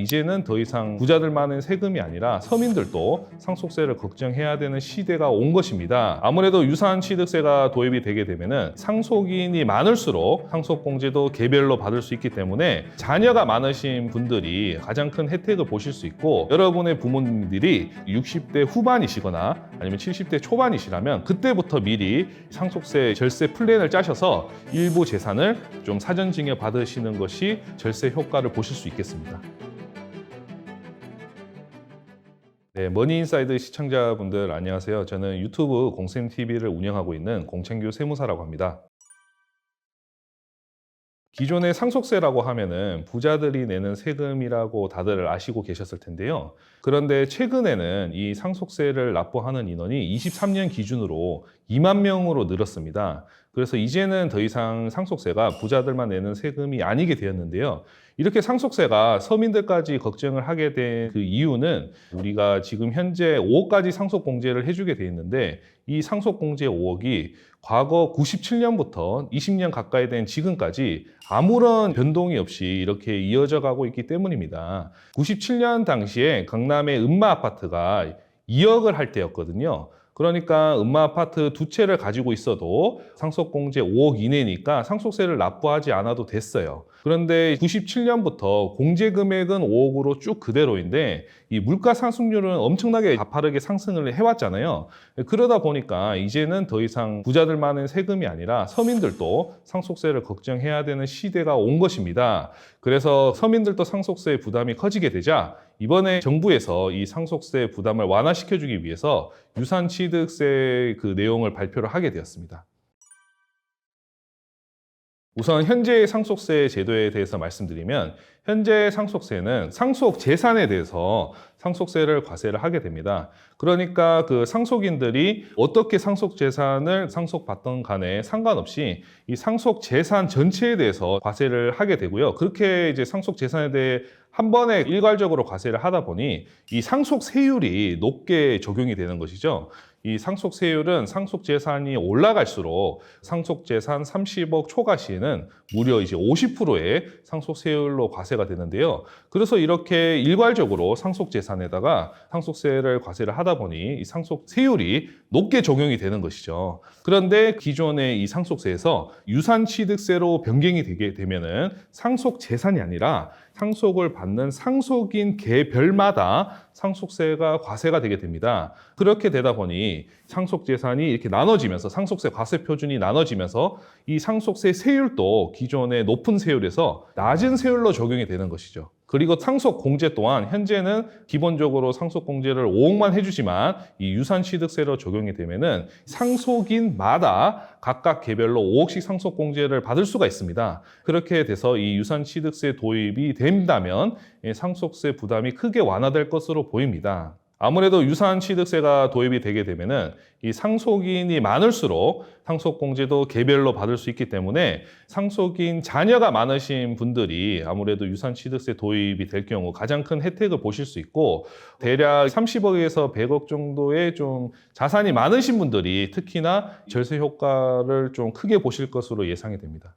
이제는 더 이상 부자들만의 세금이 아니라 서민들도 상속세를 걱정해야 되는 시대가 온 것입니다. 아무래도 유산취득세가 도입이 되게 되면은 상속인이 많을수록 상속공제도 개별로 받을 수 있기 때문에 자녀가 많으신 분들이 가장 큰 혜택을 보실 수 있고, 여러분의 부모님들이 60대 후반이시거나 아니면 70대 초반이시라면 그때부터 미리 상속세 절세 플랜을 짜셔서 일부 재산을 좀 사전증여 받으시는 것이 절세 효과를 보실 수 있겠습니다. 네, 머니인사이드 시청자분들 안녕하세요. 저는 유튜브 공쌤TV를 운영하고 있는 공창규 세무사라고 합니다. 기존의 상속세라고 하면은 부자들이 내는 세금이라고 다들 아시고 계셨을 텐데요. 그런데 최근에는 이 상속세를 납부하는 인원이 23년 기준으로 2만 명으로 늘었습니다. 그래서 이제는 더 이상 상속세가 부자들만 내는 세금이 아니게 되었는데요. 이렇게 상속세가 서민들까지 걱정을 하게 된 그 이유는 우리가 지금 현재 5억까지 상속공제를 해주게 돼 있는데, 이 상속공제 5억이 과거 97년부터 20년 가까이 된 지금까지 아무런 변동이 없이 이렇게 이어져 가고 있기 때문입니다. 97년 당시에 강남의 음마 아파트가 2억을 할 때였거든요. 그러니까 음마 아파트 두 채를 가지고 있어도 상속공제 5억 이내니까 상속세를 납부하지 않아도 됐어요. 그런데 97년부터 공제 금액은 5억으로 쭉 그대로인데 이 물가 상승률은 엄청나게 가파르게 상승을 해왔잖아요. 그러다 보니까 이제는 더 이상 부자들만의 세금이 아니라 서민들도 상속세를 걱정해야 되는 시대가 온 것입니다. 그래서 서민들도 상속세 부담이 커지게 되자 이번에 정부에서 이 상속세 부담을 완화시켜주기 위해서 유산취득세 그 내용을 발표를 하게 되었습니다. 우선 현재의 상속세 제도에 대해서 말씀드리면, 현재 상속세는 상속 재산에 대해서 상속세를 과세를 하게 됩니다. 그러니까 그 상속인들이 어떻게 상속 재산을 상속받던 간에 상관없이 이 상속 재산 전체에 대해서 과세를 하게 되고요. 그렇게 이제 상속 재산에 대해 한 번에 일괄적으로 과세를 하다 보니 이 상속세율이 높게 적용이 되는 것이죠. 이 상속세율은 상속재산이 올라갈수록 상속재산 30억 초과 시에는 무려 이제 50%의 상속세율로 과세가 되는데요. 그래서 이렇게 일괄적으로 상속재산에다가 상속세를 과세를 하다 보니 이 상속세율이 높게 적용이 되는 것이죠. 그런데 기존의 이 상속세에서 유산취득세로 변경이 되게 되면은 상속재산이 아니라 상속을 받는 상속인 개별마다 상속세가 과세가 되게 됩니다. 그렇게 되다 보니 상속재산이 이렇게 나눠지면서 상속세 과세 표준이 나눠지면서 이 상속세 세율도 기존의 높은 세율에서 낮은 세율로 적용이 되는 것이죠. 그리고 상속공제 또한 현재는 기본적으로 상속공제를 5억만 해주지만 이 유산취득세로 적용이 되면은 상속인마다 각각 개별로 5억씩 상속공제를 받을 수가 있습니다. 그렇게 돼서 이 유산취득세 도입이 된다면 상속세 부담이 크게 완화될 것으로 보입니다. 아무래도 유산취득세가 도입이 되게 되면은 이 상속인이 많을수록 상속공제도 개별로 받을 수 있기 때문에 상속인 자녀가 많으신 분들이 아무래도 유산취득세 도입이 될 경우 가장 큰 혜택을 보실 수 있고, 대략 30억에서 100억 정도의 좀 자산이 많으신 분들이 특히나 절세 효과를 좀 크게 보실 것으로 예상이 됩니다.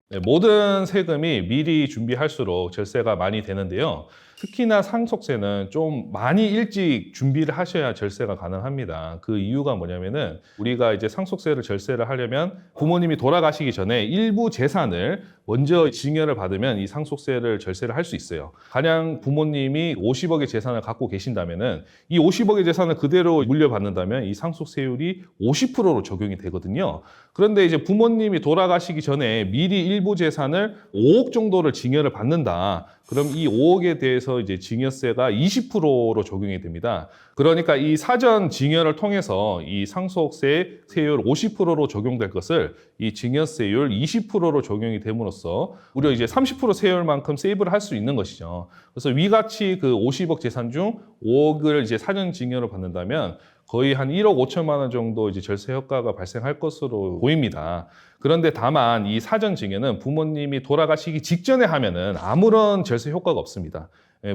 네, 모든 세금이 미리 준비할수록 절세가 많이 되는데요. 특히나 상속세는 좀 많이 일찍 준비를 하셔야 절세가 가능합니다. 그 이유가 뭐냐면은 우리가 이제 상속세를 절세를 하려면 부모님이 돌아가시기 전에 일부 재산을 먼저 증여를 받으면 이 상속세를 절세를 할 수 있어요. 가령 부모님이 50억의 재산을 갖고 계신다면은 이 50억의 재산을 그대로 물려받는다면 이 상속세율이 50%로 적용이 되거든요. 그런데 이제 부모님이 돌아가시기 전에 미리 일부 재산을 5억 정도를 증여를 받는다. 그럼 이 5억에 대해서 이제 증여세가 20%로 적용이 됩니다. 그러니까 이 사전 증여를 통해서 이 상속세 세율 50%로 적용될 것을 이 증여세율 20%로 적용이 됨으로써 무려 이제 30% 세율만큼 세이브를 할 수 있는 것이죠. 그래서 위같이 그 50억 재산 중 5억을 이제 사전 증여를 받는다면 거의 한 1억 5천만 원 정도 이제 절세 효과가 발생할 것으로 보입니다. 그런데 다만 이 사전 증여는 부모님이 돌아가시기 직전에 하면은 아무런 절세 효과가 없습니다.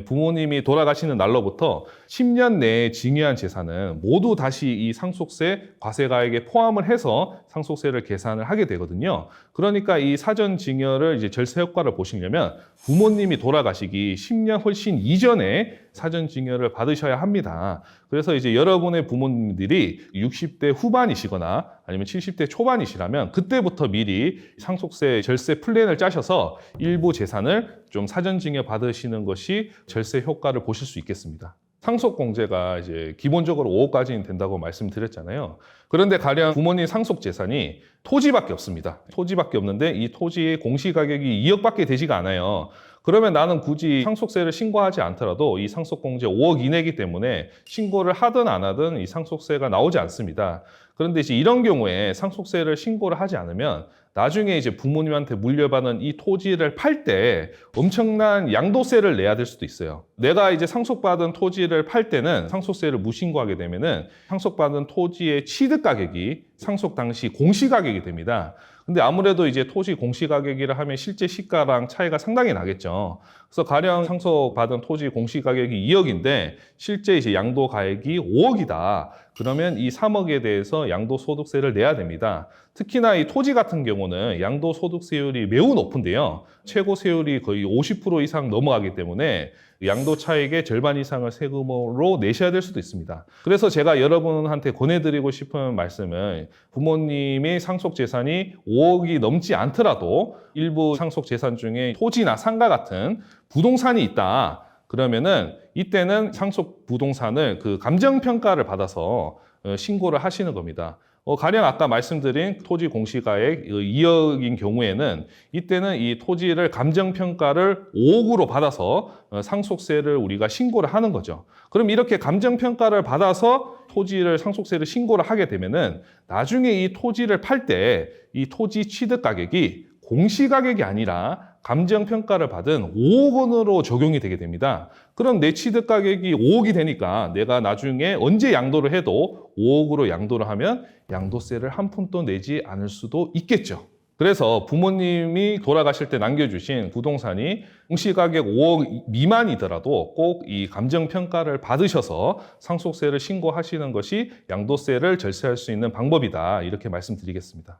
부모님이 돌아가시는 날로부터 10년 내에 증여한 재산은 모두 다시 이 상속세 과세가액에 포함을 해서 상속세를 계산을 하게 되거든요. 그러니까 이 사전 증여를 이제 절세 효과를 보시려면 부모님이 돌아가시기 10년 훨씬 이전에 사전 증여를 받으셔야 합니다. 그래서 이제 여러분의 부모님들이 60대 후반이시거나 아니면 70대 초반이시라면 그때부터 미리 상속세 절세 플랜을 짜셔서 일부 재산을 좀 사전 증여 받으시는 것이 절세 효과를 보실 수 있겠습니다. 상속공제가 이제 기본적으로 5억까지는 된다고 말씀드렸잖아요. 그런데 가령 부모님 상속 재산이 토지밖에 없습니다. 토지밖에 없는데 이 토지의 공시가격이 2억밖에 되지가 않아요. 그러면 나는 굳이 상속세를 신고하지 않더라도 이 상속공제 5억 이내이기 때문에 신고를 하든 안 하든 이 상속세가 나오지 않습니다. 그런데 이제 이런 경우에 상속세를 신고를 하지 않으면 나중에 이제 부모님한테 물려받은 이 토지를 팔 때 엄청난 양도세를 내야 될 수도 있어요. 내가 이제 상속받은 토지를 팔 때는 상속세를 무신고하게 되면은 상속받은 토지의 취득 가격이 상속 당시 공시 가격이 됩니다. 근데 아무래도 이제 토지 공시 가격이라 하면 실제 시가랑 차이가 상당히 나겠죠. 그래서 가령 상속받은 토지 공시 가격이 2억인데 실제 이제 양도 가액이 5억이다. 그러면 이 3억에 대해서 양도소득세를 내야 됩니다. 특히나 이 토지 같은 경우는 양도소득세율이 매우 높은데요. 최고 세율이 거의 50% 이상 넘어가기 때문에 양도 차익의 절반 이상을 세금으로 내셔야 될 수도 있습니다. 그래서 제가 여러분한테 권해드리고 싶은 말씀은 부모님의 상속 재산이 5억이 넘지 않더라도 일부 상속 재산 중에 토지나 상가 같은 부동산이 있다. 그러면은 이때는 상속 부동산을 그 감정평가를 받아서 신고를 하시는 겁니다. 가령 아까 말씀드린 토지 공시가액 2억인 경우에는 이때는 이 토지를 감정평가를 5억으로 받아서 상속세를 우리가 신고를 하는 거죠. 그럼 이렇게 감정평가를 받아서 토지를 상속세를 신고를 하게 되면은 나중에 이 토지를 팔 때 이 토지 취득 가격이 공시가격이 아니라 감정평가를 받은 5억 원으로 적용이 되게 됩니다. 그럼 내 취득 가격이 5억이 되니까 내가 나중에 언제 양도를 해도 5억으로 양도를 하면 양도세를 한 푼도 내지 않을 수도 있겠죠. 그래서 부모님이 돌아가실 때 남겨주신 부동산이 공시가격 5억 미만이더라도 꼭 이 감정평가를 받으셔서 상속세를 신고하시는 것이 양도세를 절세할 수 있는 방법이다. 이렇게 말씀드리겠습니다.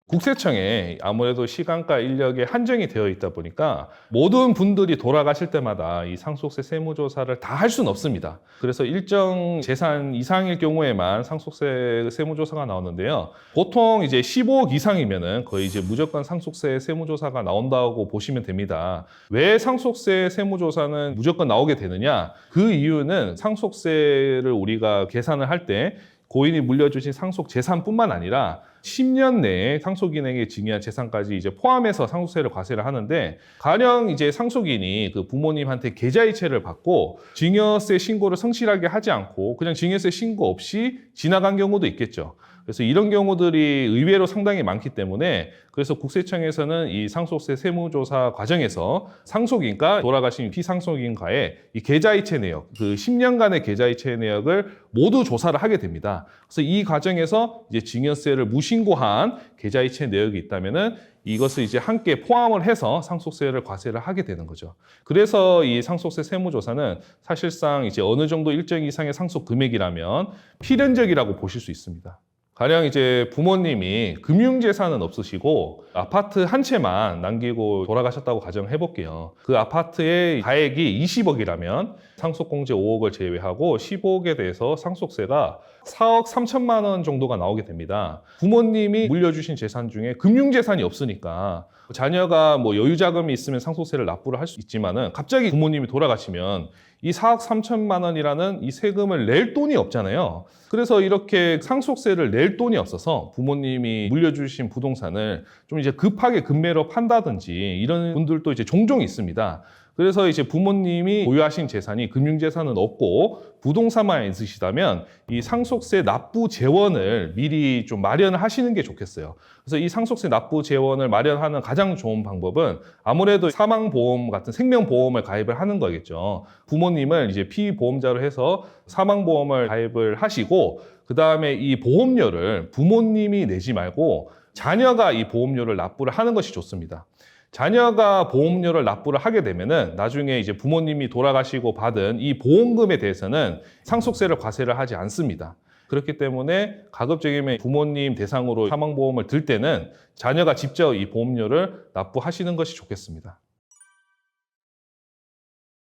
국세청에 아무래도 시간과 인력에 한정이 되어 있다 보니까 모든 분들이 돌아가실 때마다 이 상속세 세무조사를 다 할 수는 없습니다. 그래서 일정 재산 이상일 경우에만 상속세 세무조사가 나오는데요. 보통 이제 15억 이상이면은 거의 이제 무조건 상속세 세무조사가 나온다고 보시면 됩니다. 왜 상속세 세무조사는 무조건 나오게 되느냐? 그 이유는 상속세를 우리가 계산을 할 때 고인이 물려주신 상속 재산뿐만 아니라 10년 내에 상속인에게 증여한 재산까지 이제 포함해서 상속세를 과세를 하는데 가령 이제 상속인이 그 부모님한테 계좌이체를 받고 증여세 신고를 성실하게 하지 않고 그냥 증여세 신고 없이 지나간 경우도 있겠죠. 그래서 이런 경우들이 의외로 상당히 많기 때문에 그래서 국세청에서는 이 상속세 세무조사 과정에서 상속인과 돌아가신 피상속인과의 이 계좌이체 내역, 그 10년간의 계좌이체 내역을 모두 조사를 하게 됩니다. 그래서 이 과정에서 이제 증여세를 무신고한 계좌이체 내역이 있다면은 이것을 이제 함께 포함을 해서 상속세를 과세를 하게 되는 거죠. 그래서 이 상속세 세무조사는 사실상 이제 어느 정도 일정 이상의 상속 금액이라면 필연적이라고 보실 수 있습니다. 가령 이제 부모님이 금융재산은 없으시고 아파트 한 채만 남기고 돌아가셨다고 가정해 볼게요. 그 아파트의 가액이 20억이라면 상속공제 5억을 제외하고 15억에 대해서 상속세가 4억 3천만 원 정도가 나오게 됩니다. 부모님이 물려주신 재산 중에 금융재산이 없으니까 자녀가 뭐 여유자금이 있으면 상속세를 납부를 할 수 있지만은 갑자기 부모님이 돌아가시면 이 4억 3천만 원이라는 이 세금을 낼 돈이 없잖아요. 그래서 이렇게 상속세를 낼 돈이 없어서 부모님이 물려주신 부동산을 좀 이제 급하게 급매로 판다든지 이런 분들도 이제 종종 있습니다. 그래서 이제 부모님이 보유하신 재산이 금융재산은 없고 부동산만 있으시다면 이 상속세 납부 재원을 미리 좀 마련을 하시는 게 좋겠어요. 그래서 이 상속세 납부 재원을 마련하는 가장 좋은 방법은 아무래도 사망보험 같은 생명보험을 가입을 하는 거겠죠. 부모님을 이제 피보험자로 해서 사망보험을 가입을 하시고 그 다음에 이 보험료를 부모님이 내지 말고 자녀가 이 보험료를 납부를 하는 것이 좋습니다. 자녀가 보험료를 납부를 하게 되면은 나중에 이제 부모님이 돌아가시고 받은 이 보험금에 대해서는 상속세를 과세를 하지 않습니다. 그렇기 때문에 가급적이면 부모님 대상으로 사망보험을 들 때는 자녀가 직접 이 보험료를 납부하시는 것이 좋겠습니다.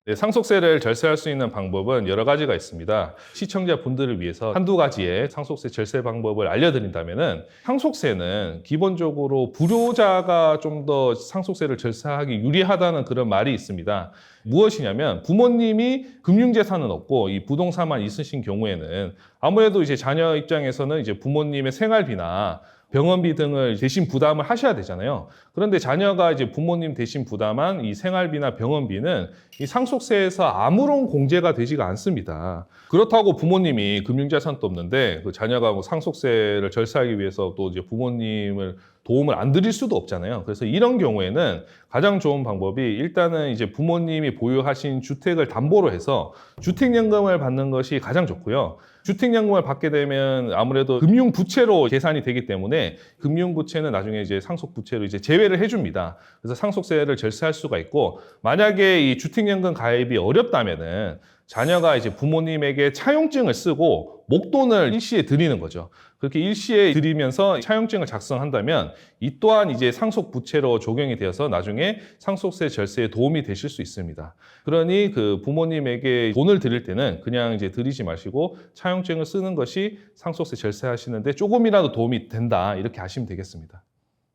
네, 상속세를 절세할 수 있는 방법은 여러 가지가 있습니다. 시청자분들을 위해서 한두 가지의 상속세 절세 방법을 알려드린다면은, 상속세는 기본적으로 불효자가 좀 더 상속세를 절세하기 유리하다는 그런 말이 있습니다. 무엇이냐면, 부모님이 금융재산은 없고 이 부동산만 있으신 경우에는 아무래도 이제 자녀 입장에서는 이제 부모님의 생활비나 병원비 등을 대신 부담을 하셔야 되잖아요. 그런데 자녀가 이제 부모님 대신 부담한 이 생활비나 병원비는 이 상속세에서 아무런 공제가 되지가 않습니다. 그렇다고 부모님이 금융자산도 없는데 그 자녀가 뭐 상속세를 절세하기 위해서 또 이제 부모님을 도움을 안 드릴 수도 없잖아요. 그래서 이런 경우에는 가장 좋은 방법이, 일단은 이제 부모님이 보유하신 주택을 담보로 해서 주택연금을 받는 것이 가장 좋고요. 주택연금을 받게 되면 아무래도 금융부채로 계산이 되기 때문에 금융부채는 나중에 이제 상속부채로 이제 제외를 해줍니다. 그래서 상속세를 절세할 수가 있고, 만약에 이 주택연금 가입이 어렵다면은 자녀가 이제 부모님에게 차용증을 쓰고 목돈을 일시에 드리는 거죠. 그렇게 일시에 드리면서 차용증을 작성한다면 이 또한 이제 상속부채로 적용이 되어서 나중에 상속세 절세에 도움이 되실 수 있습니다. 그러니 그 부모님에게 돈을 드릴 때는 그냥 이제 드리지 마시고 차용증을 쓰는 것이 상속세 절세하시는데 조금이라도 도움이 된다, 이렇게 하시면 되겠습니다.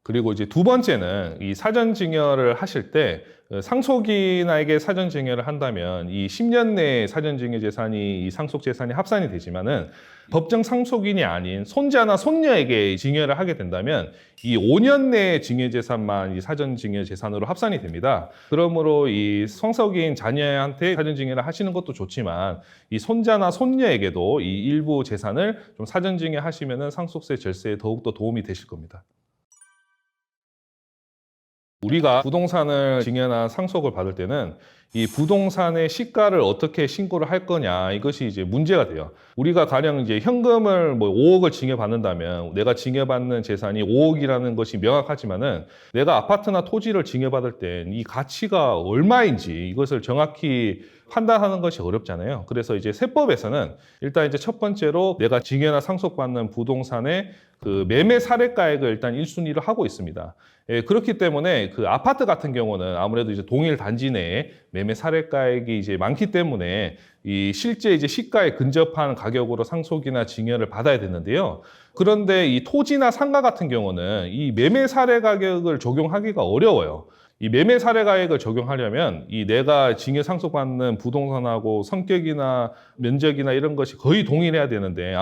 그리고 이제 두 번째는 이 사전증여를 하실 때 상속인에게 사전증여를 한다면 이 10년 내에 사전증여 재산이 이 상속 재산이 합산이 되지만은 법정 상속인이 아닌 손자나 손녀에게 증여를 하게 된다면 이 5년 내에 증여 재산만 이 사전증여 재산으로 합산이 됩니다. 그러므로 이 상속인 자녀한테 사전증여를 하시는 것도 좋지만 이 손자나 손녀에게도 이 일부 재산을 좀 사전증여 하시면은 상속세 절세에 더욱더 도움이 되실 겁니다. 우리가 부동산을 증여나 상속을 받을 때는 이 부동산의 시가를 어떻게 신고를 할 거냐, 이것이 이제 문제가 돼요. 우리가 가령 이제 현금을 뭐 5억을 증여받는다면 내가 증여받는 재산이 5억이라는 것이 명확하지만은 내가 아파트나 토지를 증여받을 땐 이 가치가 얼마인지 이것을 정확히 판단하는 것이 어렵잖아요. 그래서 이제 세법에서는 일단 이제 첫 번째로 내가 증여나 상속받는 부동산의 그 매매 사례가액을 일단 1순위로 하고 있습니다. 예, 그렇기 때문에 그 아파트 같은 경우는 아무래도 이제 동일 단지 내에 매매 사례가액이 이제 많기 때문에 이 실제 이제 시가에 근접한 가격으로 상속이나 증여를 받아야 되는데요. 그런데 이 토지나 상가 같은 경우는 이 매매 사례 가격을 적용하기가 어려워요. 이 매매 사례 가액을 적용하려면 이 내가 증여 상속받는 부동산하고 성격이나 면적이나 이런 것이 거의 동일해야 되는데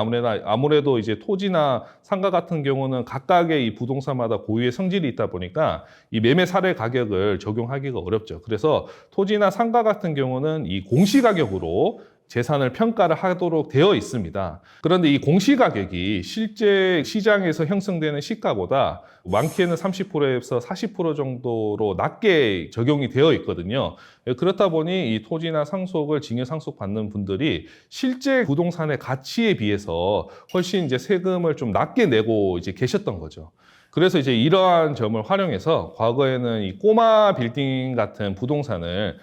아무래도 이제 토지나 상가 같은 경우는 각각의 이 부동산마다 고유의 성질이 있다 보니까 이 매매 사례 가격을 적용하기가 어렵죠. 그래서 토지나 상가 같은 경우는 이 공시가격으로 재산을 평가를 하도록 되어 있습니다. 그런데 이 공시가격이 실제 시장에서 형성되는 시가보다 많게는 30%에서 40% 정도로 낮게 적용이 되어 있거든요. 그렇다 보니 이 토지나 상속을 증여 상속받는 분들이 실제 부동산의 가치에 비해서 훨씬 이제 세금을 좀 낮게 내고 이제 계셨던 거죠. 그래서 이제 이러한 점을 활용해서 과거에는 이 꼬마 빌딩 같은 부동산을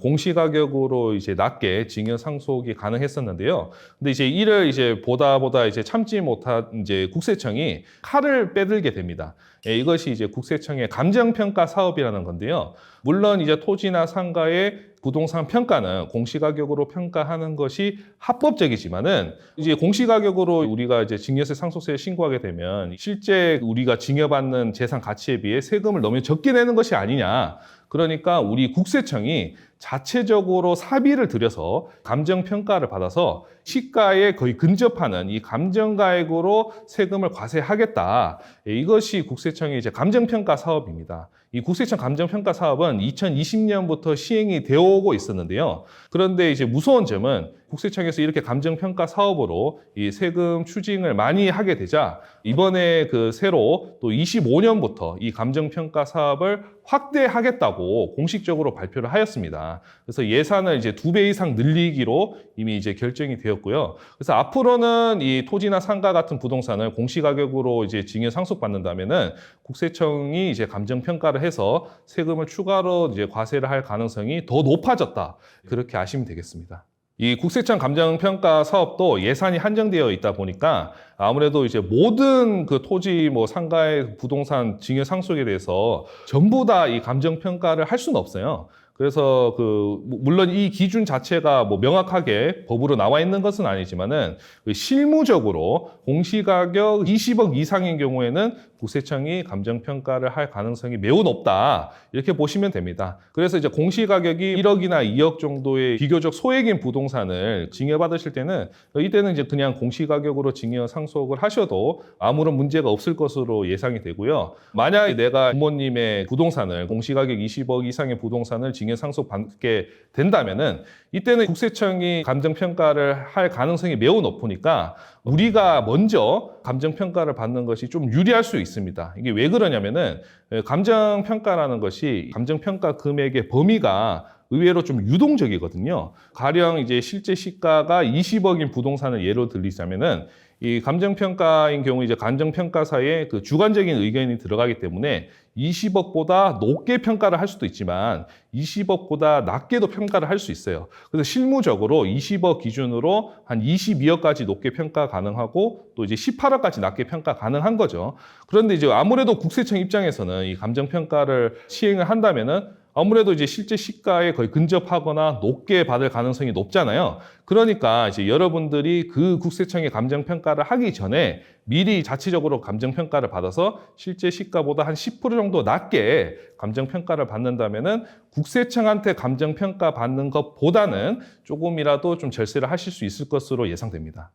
공시가격으로 이제 낮게 증여 상속이 가능했었는데요. 근데 이제 이를 이제 보다 이제 참지 못한 이제 국세청이 칼을 빼들게 됩니다. 예, 이것이 이제 국세청의 감정평가 사업이라는 건데요. 물론 이제 토지나 상가의 부동산 평가는 공시가격으로 평가하는 것이 합법적이지만은 이제 공시가격으로 우리가 이제 증여세 상속세를 신고하게 되면 실제 우리가 증여받는 재산 가치에 비해 세금을 너무 적게 내는 것이 아니냐. 그러니까 우리 국세청이 자체적으로 사비를 들여서 감정평가를 받아서 시가에 거의 근접하는 이 감정가액으로 세금을 과세하겠다. 이것이 국세청의 이제 감정평가 사업입니다. 이 국세청 감정평가 사업은 2020년부터 시행이 되어 오고 있었는데요. 그런데 이제 무서운 점은 국세청에서 이렇게 감정평가 사업으로 이 세금 추징을 많이 하게 되자 이번에 그 새로 또 25년부터 이 감정평가 사업을 확대하겠다고 공식적으로 발표를 하였습니다. 그래서 예산을 이제 2배 이상 늘리기로 이미 이제 결정이 되었고요. 그래서 앞으로는 이 토지나 상가 같은 부동산을 공시가격으로 이제 증여 상속받는다면은 국세청이 이제 감정평가를 해서 세금을 추가로 이제 과세를 할 가능성이 더 높아졌다. 그렇게 아시면 되겠습니다. 이 국세청 감정평가 사업도 예산이 한정되어 있다 보니까 아무래도 이제 모든 그 토지, 뭐 상가의 부동산 증여 상속에 대해서 전부 다 이 감정평가를 할 수는 없어요. 그래서 물론 이 기준 자체가 뭐 명확하게 법으로 나와 있는 것은 아니지만은 실무적으로 공시가격 20억 이상인 경우에는 국세청이 감정평가를 할 가능성이 매우 높다. 이렇게 보시면 됩니다. 그래서 이제 공시가격이 1억이나 2억 정도의 비교적 소액인 부동산을 증여받으실 때는 이때는 이제 그냥 공시가격으로 증여 상속을 하셔도 아무런 문제가 없을 것으로 예상이 되고요. 만약에 내가 부모님의 부동산을 공시가격 20억 이상의 부동산을 증여 상속받게 된다면은 이때는 국세청이 감정평가를 할 가능성이 매우 높으니까 우리가 먼저 감정평가를 받는 것이 좀 유리할 수 있습니다. 이게 왜 그러냐면은 감정평가라는 것이 감정평가 금액의 범위가 의외로 좀 유동적이거든요. 가령 이제 실제 시가가 20억인 부동산을 예로 들리자면은 이 감정평가인 경우 이제 감정평가사의 그 주관적인 의견이 들어가기 때문에 20억보다 높게 평가를 할 수도 있지만 20억보다 낮게도 평가를 할 수 있어요. 그래서 실무적으로 20억 기준으로 한 22억까지 높게 평가 가능하고 또 이제 18억까지 낮게 평가 가능한 거죠. 그런데 이제 아무래도 국세청 입장에서는 이 감정평가를 시행을 한다면은 아무래도 이제 실제 시가에 거의 근접하거나 높게 받을 가능성이 높잖아요. 그러니까 이제 여러분들이 그 국세청의 감정평가를 하기 전에 미리 자체적으로 감정평가를 받아서 실제 시가보다 한 10% 정도 낮게 감정평가를 받는다면은 국세청한테 감정평가 받는 것보다는 조금이라도 좀 절세를 하실 수 있을 것으로 예상됩니다.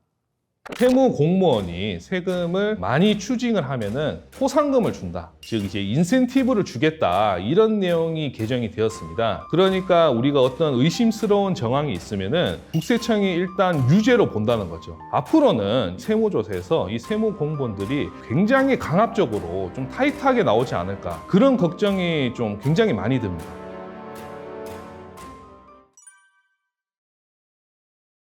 세무 공무원이 세금을 많이 추징을 하면은 포상금을 준다. 즉 이제 인센티브를 주겠다. 이런 내용이 개정이 되었습니다. 그러니까 우리가 어떤 의심스러운 정황이 있으면은 국세청이 일단 유죄로 본다는 거죠. 앞으로는 세무조사에서 이 세무 공무원들이 굉장히 강압적으로 좀 타이트하게 나오지 않을까. 그런 걱정이 좀 굉장히 많이 듭니다.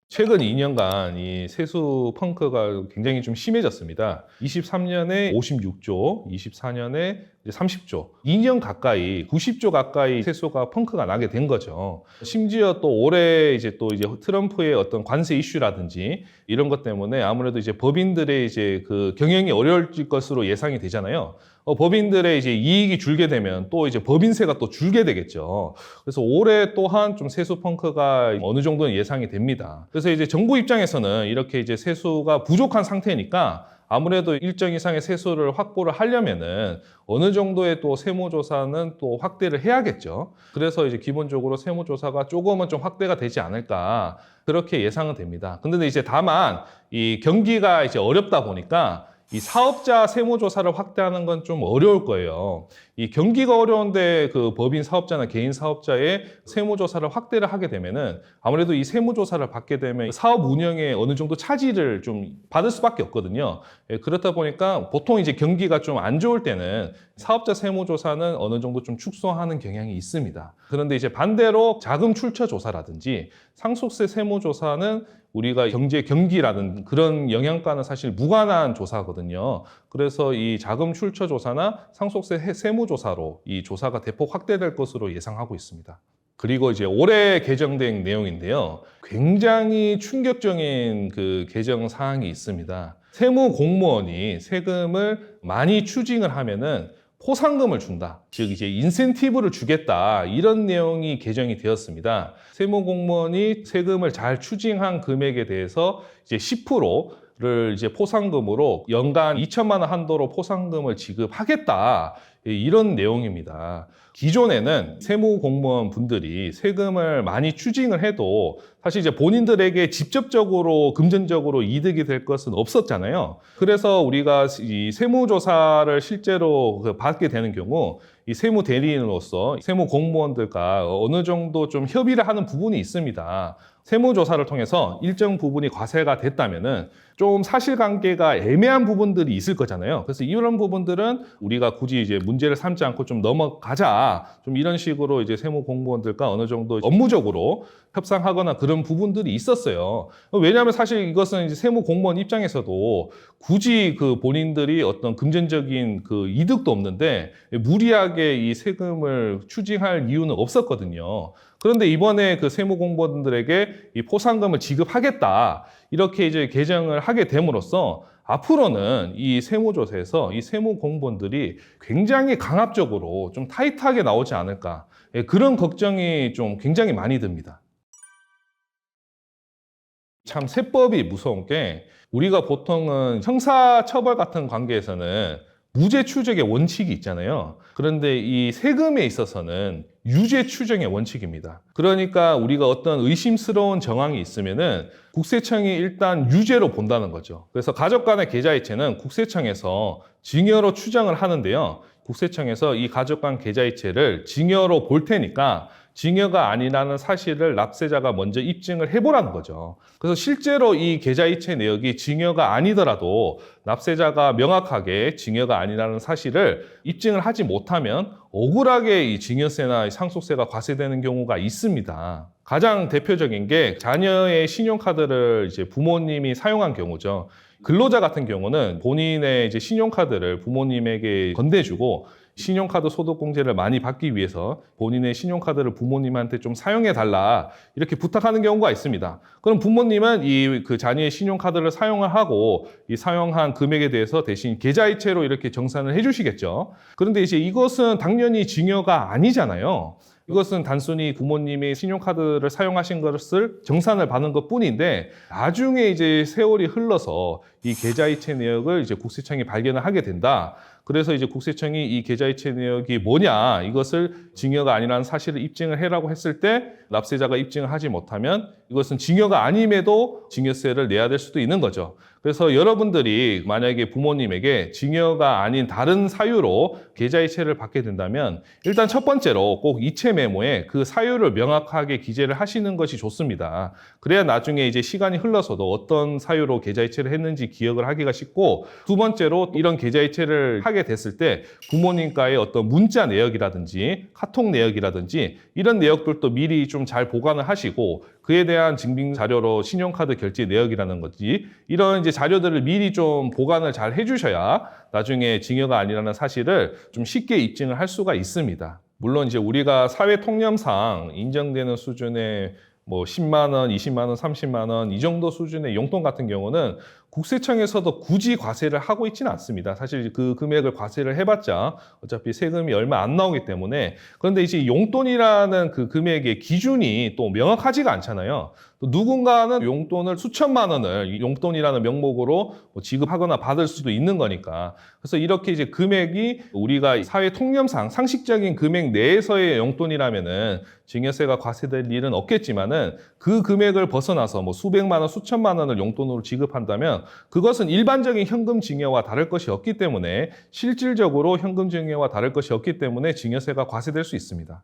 최근 2년간 이 세수 펑크가 굉장히 좀 심해졌습니다. 23년에 56조, 24년에 30조, 2년 가까이, 90조 가까이 세수가 펑크가 나게 된 거죠. 심지어 또 올해 이제 트럼프의 어떤 관세 이슈라든지 이런 것 때문에 아무래도 이제 법인들의 이제 그 경영이 어려워질 것으로 예상이 되잖아요. 법인들의 이제 이익이 줄게 되면 또 이제 법인세가 또 줄게 되겠죠. 그래서 올해 또한 좀 세수 펑크가 어느 정도는 예상이 됩니다. 그래서 이제 정부 입장에서는 이렇게 이제 세수가 부족한 상태니까 아무래도 일정 이상의 세수를 확보를 하려면은 어느 정도의 또 세무조사는 또 확대를 해야겠죠. 그래서 이제 기본적으로 세무조사가 조금은 좀 확대가 되지 않을까 그렇게 예상은 됩니다. 근데 이제 다만 이 경기가 이제 어렵다 보니까 이 사업자 세무조사를 확대하는 건 좀 어려울 거예요. 이 경기가 어려운데 그 법인 사업자나 개인 사업자의 세무조사를 확대를 하게 되면은 아무래도 이 세무조사를 받게 되면 사업 운영에 어느 정도 차질을 좀 받을 수밖에 없거든요. 그렇다 보니까 보통 이제 경기가 좀 안 좋을 때는 사업자 세무조사는 어느 정도 좀 축소하는 경향이 있습니다. 그런데 이제 반대로 자금 출처 조사라든지 상속세 세무조사는 우리가 경기라는 그런 영향과는 사실 무관한 조사거든요. 그래서 이 자금 출처 조사나 상속세 세무조사로 이 조사가 대폭 확대될 것으로 예상하고 있습니다. 그리고 이제 올해 개정된 내용인데요. 굉장히 충격적인 그 개정 사항이 있습니다. 세무 공무원이 세금을 많이 추징을 하면은 포상금을 준다. 즉 이제 인센티브를 주겠다. 이런 내용이 개정이 되었습니다. 세무 공무원이 세금을 잘 추징한 금액에 대해서 이제 10%를 이제 포상금으로 연간 2천만 원 한도로 포상금을 지급하겠다. 이런 내용입니다. 기존에는 세무 공무원 분들이 세금을 많이 추징을 해도 사실 이제 본인들에게 직접적으로 금전적으로 이득이 될 것은 없었잖아요. 그래서 우리가 이 세무조사를 실제로 받게 되는 경우 이 세무 대리인으로서 세무 공무원들과 어느 정도 좀 협의를 하는 부분이 있습니다. 세무조사를 통해서 일정 부분이 과세가 됐다면은 좀 사실관계가 애매한 부분들이 있을 거잖아요. 그래서 이런 부분들은 우리가 굳이 이제 문제를 삼지 않고 좀 넘어가자. 좀 이런 식으로 이제 세무 공무원들과 어느 정도 업무적으로 협상하거나 그런 부분들이 있었어요. 왜냐하면 사실 이것은 이제 세무 공무원 입장에서도 굳이 그 본인들이 어떤 금전적인 그 이득도 없는데 무리하게 억울하게 이 세금을 추징할 이유는 없었거든요. 그런데 이번에 그 세무공무원들에게 이 포상금을 지급하겠다 이렇게 이제 개정을 하게 됨으로써 앞으로는 이 세무조사에서 이 세무공무원들이 굉장히 강압적으로 좀 타이트하게 나오지 않을까, 예, 그런 걱정이 좀 굉장히 많이 듭니다. 참 세법이 무서운 게 우리가 보통은 형사처벌 같은 관계에서는 무죄 추정의 원칙이 있잖아요. 그런데 이 세금에 있어서는 유죄 추정의 원칙입니다. 그러니까 우리가 어떤 의심스러운 정황이 있으면은 국세청이 일단 유죄로 본다는 거죠. 그래서 가족 간의 계좌이체는 국세청에서 증여로 추정을 하는데요. 국세청에서 이 가족 간 계좌이체를 증여로 볼 테니까 증여가 아니라는 사실을 납세자가 먼저 입증을 해보라는 거죠. 그래서 실제로 이 계좌이체 내역이 증여가 아니더라도 납세자가 명확하게 증여가 아니라는 사실을 입증을 하지 못하면 억울하게 이 증여세나 상속세가 과세되는 경우가 있습니다. 가장 대표적인 게 자녀의 신용카드를 이제 부모님이 사용한 경우죠. 근로자 같은 경우는 본인의 이제 신용카드를 부모님에게 건네주고 신용카드 소득공제를 많이 받기 위해서 본인의 신용카드를 부모님한테 좀 사용해달라 이렇게 부탁하는 경우가 있습니다. 그럼 부모님은 이 그 자녀의 신용카드를 사용을 하고 이 사용한 금액에 대해서 대신 계좌이체로 이렇게 정산을 해주시겠죠. 그런데 이제 이것은 당연히 증여가 아니잖아요. 이것은 단순히 부모님이 신용카드를 사용하신 것을 정산을 받는 것 뿐인데 나중에 이제 세월이 흘러서 이 계좌이체 내역을 이제 국세청이 발견을 하게 된다. 그래서 이제 국세청이 이 계좌이체 내역이 뭐냐 이것을 증여가 아니라는 사실을 입증을 해라고 했을 때 납세자가 입증을 하지 못하면 이것은 증여가 아님에도 증여세를 내야 될 수도 있는 거죠. 그래서 여러분들이 만약에 부모님에게 증여가 아닌 다른 사유로 계좌이체를 받게 된다면 일단 첫 번째로 꼭 이체 메모에 그 사유를 명확하게 기재를 하시는 것이 좋습니다. 그래야 나중에 이제 시간이 흘러서도 어떤 사유로 계좌이체를 했는지 기억을 하기가 쉽고, 두 번째로 이런 계좌이체를 하게 됐을 때 부모님과의 어떤 문자 내역이라든지 카톡 내역이라든지 이런 내역들도 미리 좀 잘 보관을 하시고 그에 대한 증빙 자료로 신용카드 결제 내역이라는 거지 이런 이제 자료들을 미리 좀 보관을 잘 해주셔야 나중에 증여가 아니라는 사실을 좀 쉽게 입증을 할 수가 있습니다. 물론 이제 우리가 사회 통념상 인정되는 수준의 뭐 10만 원, 20만 원, 30만 원 이 정도 수준의 용돈 같은 경우는 국세청에서도 굳이 과세를 하고 있지는 않습니다. 사실 그 금액을 과세를 해봤자 어차피 세금이 얼마 안 나오기 때문에. 그런데 이제 용돈이라는 그 금액의 기준이 또 명확하지가 않잖아요. 또 누군가는 용돈을 수천만 원을 용돈이라는 명목으로 지급하거나 받을 수도 있는 거니까. 그래서 이렇게 이제 금액이 우리가 사회 통념상 상식적인 금액 내에서의 용돈이라면은 증여세가 과세될 일은 없겠지만은 그 금액을 벗어나서 뭐 수백만 원, 수천만 원을 용돈으로 지급한다면 그것은 일반적인 현금 증여와 다를 것이 없기 때문에 실질적으로 현금 증여와 다를 것이 없기 때문에 증여세가 과세될 수 있습니다.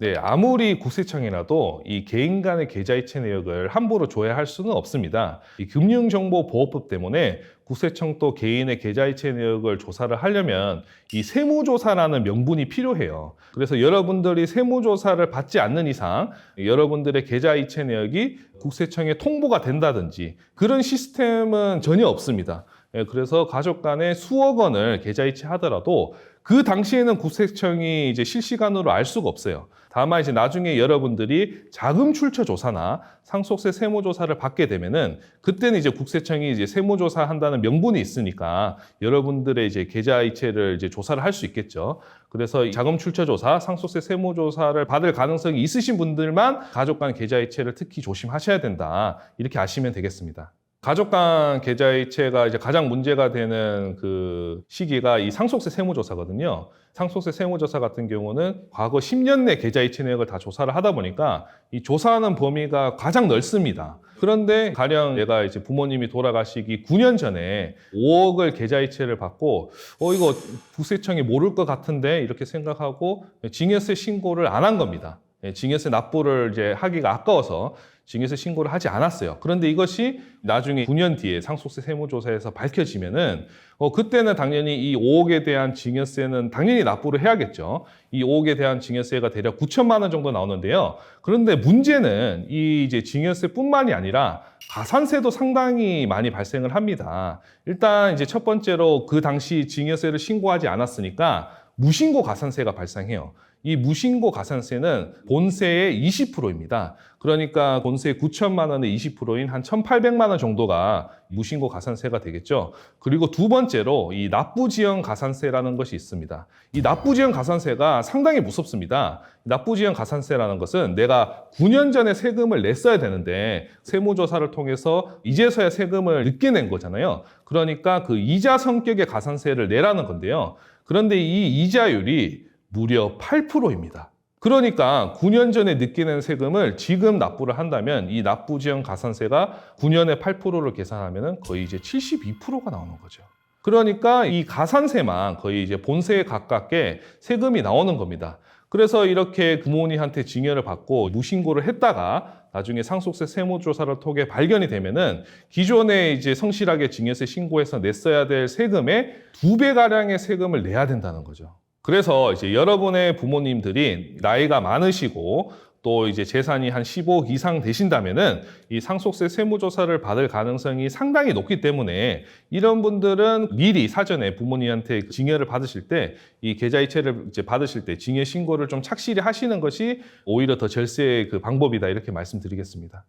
네, 아무리 국세청이라도 이 개인 간의 계좌이체 내역을 함부로 조회할 수는 없습니다. 이 금융정보보호법 때문에 국세청도 개인의 계좌이체 내역을 조사를 하려면 이 세무조사라는 명분이 필요해요. 그래서 여러분들이 세무조사를 받지 않는 이상 여러분들의 계좌이체 내역이 국세청에 통보가 된다든지 그런 시스템은 전혀 없습니다. 그래서 가족 간에 수억 원을 계좌이체 하더라도 그 당시에는 국세청이 이제 실시간으로 알 수가 없어요. 다만 이제 나중에 여러분들이 자금 출처 조사나 상속세 세무조사를 받게 되면은 그때는 이제 국세청이 이제 세무조사 한다는 명분이 있으니까 여러분들의 이제 계좌이체를 이제 조사를 할 수 있겠죠. 그래서 자금 출처 조사, 상속세 세무조사를 받을 가능성이 있으신 분들만 가족 간 계좌이체를 특히 조심하셔야 된다. 이렇게 아시면 되겠습니다. 가족 간 계좌이체가 이제 가장 문제가 되는 그 시기가 이 상속세 세무조사거든요. 상속세 세무조사 같은 경우는 과거 10년 내 계좌이체 내역을 다 조사를 하다 보니까 이 조사하는 범위가 가장 넓습니다. 그런데 가령 내가 이제 부모님이 돌아가시기 9년 전에 5억을 계좌이체를 받고 이거 국세청이 모를 것 같은데 이렇게 생각하고 증여세 신고를 안 한 겁니다. 증여세 납부를 이제 하기가 아까워서 증여세 신고를 하지 않았어요. 그런데 이것이 나중에 9년 뒤에 상속세 세무조사에서 밝혀지면은 그때는 당연히 이 5억에 대한 증여세는 당연히 납부를 해야겠죠. 이 5억에 대한 증여세가 대략 9천만 원 정도 나오는데요. 그런데 문제는 이 이제 증여세뿐만이 아니라 가산세도 상당히 많이 발생을 합니다. 일단 이제 첫 번째로 그 당시 증여세를 신고하지 않았으니까 무신고 가산세가 발생해요. 이 무신고 가산세는 본세의 20%입니다. 그러니까 본세 9천만 원의 20%인 한 1,800만 원 정도가 무신고 가산세가 되겠죠. 그리고 두 번째로 이 납부지연 가산세라는 것이 있습니다. 이 납부지연 가산세가 상당히 무섭습니다. 납부지연 가산세라는 것은 내가 9년 전에 세금을 냈어야 되는데 세무조사를 통해서 이제서야 세금을 늦게 낸 거잖아요. 그러니까 그 이자 성격의 가산세를 내라는 건데요. 그런데 이 이자율이 무려 8%입니다. 그러니까 9년 전에 늦게 낸 세금을 지금 납부를 한다면 이 납부지연 가산세가 9년에 8%를 계산하면 거의 이제 72%가 나오는 거죠. 그러니까 이 가산세만 거의 이제 본세에 가깝게 세금이 나오는 겁니다. 그래서 이렇게 부모님한테 증여를 받고 무신고를 했다가 나중에 상속세 세무조사를 통해 발견이 되면은 기존에 이제 성실하게 증여세 신고해서 냈어야 될 세금의 2배가량의 세금을 내야 된다는 거죠. 그래서 이제 여러분의 부모님들이 나이가 많으시고 또 이제 재산이 한 15억 이상 되신다면은 이 상속세 세무조사를 받을 가능성이 상당히 높기 때문에 이런 분들은 미리 사전에 부모님한테 증여를 받으실 때 이 계좌이체를 이제 받으실 때 증여 신고를 좀 착실히 하시는 것이 오히려 더 절세의 그 방법이다 이렇게 말씀드리겠습니다.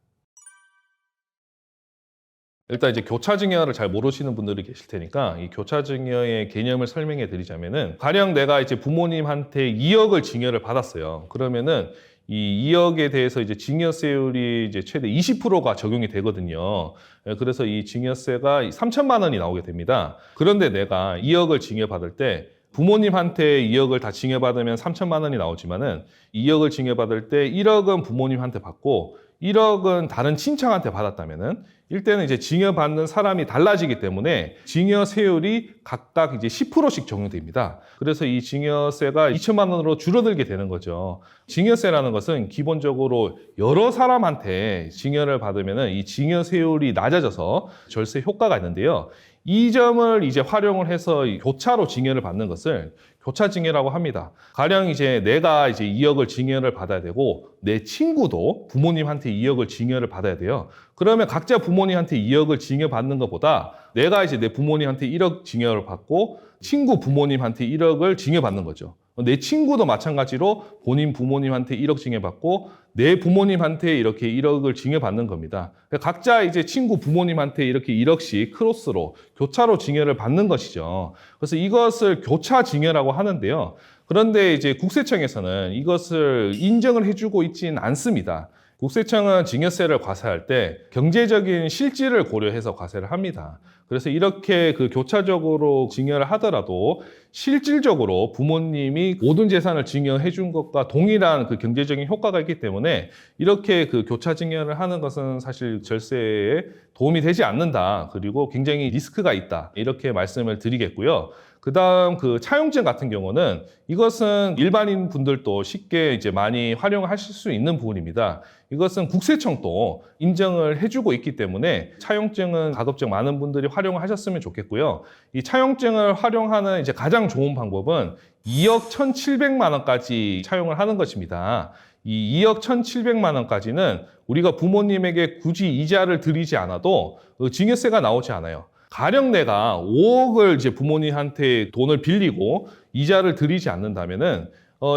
일단 이제 교차증여를 잘 모르시는 분들이 계실 테니까 이 교차증여의 개념을 설명해 드리자면은 가령 내가 이제 부모님한테 2억을 증여를 받았어요. 그러면은 이 2억에 대해서 이제 증여세율이 이제 최대 20%가 적용이 되거든요. 그래서 이 증여세가 3천만 원이 나오게 됩니다. 그런데 내가 2억을 증여받을 때 부모님한테 2억을 다 증여받으면 3천만 원이 나오지만은 2억을 증여받을 때 1억은 부모님한테 받고 1억은 다른 친척한테 받았다면은 이때는 이제 증여받는 사람이 달라지기 때문에 증여세율이 각각 이제 10%씩 적용됩니다. 그래서 이 증여세가 2천만 원으로 줄어들게 되는 거죠. 증여세라는 것은 기본적으로 여러 사람한테 증여를 받으면은 이 증여세율이 낮아져서 절세 효과가 있는데요. 이 점을 이제 활용을 해서 교차로 증여를 받는 것을 교차증여라고 합니다. 가령 이제 내가 이제 2억을 증여를 받아야 되고 내 친구도 부모님한테 2억을 증여를 받아야 돼요. 그러면 각자 부모님한테 2억을 증여받는 것보다 내가 이제 내 부모님한테 1억 증여를 받고 친구 부모님한테 1억을 증여받는 거죠. 내 친구도 마찬가지로 본인 부모님한테 1억 증여받고 내 부모님한테 이렇게 1억을 증여받는 겁니다. 각자 이제 친구 부모님한테 이렇게 1억씩 크로스로 교차로 증여를 받는 것이죠. 그래서 이것을 교차 증여라고 하는데요. 그런데 이제 국세청에서는 이것을 인정을 해주고 있지는 않습니다. 국세청은 증여세를 과세할 때 경제적인 실질을 고려해서 과세를 합니다. 그래서 이렇게 그 교차적으로 증여를 하더라도 실질적으로 부모님이 모든 재산을 증여해 준 것과 동일한 그 경제적인 효과가 있기 때문에 이렇게 그 교차 증여를 하는 것은 사실 절세에 도움이 되지 않는다. 그리고 굉장히 리스크가 있다. 이렇게 말씀을 드리겠고요. 그 다음 그 차용증 같은 경우는 이것은 일반인 분들도 쉽게 이제 많이 활용하실 수 있는 부분입니다. 이것은 국세청도 인정을 해주고 있기 때문에 차용증은 가급적 많은 분들이 활용을 하셨으면 좋겠고요. 이 차용증을 활용하는 이제 가장 좋은 방법은 2억 1,700만 원까지 차용을 하는 것입니다. 이 2억 1,700만 원까지는 우리가 부모님에게 굳이 이자를 드리지 않아도 증여세가 나오지 않아요. 가령 내가 5억을 이제 부모님한테 돈을 빌리고 이자를 드리지 않는다면은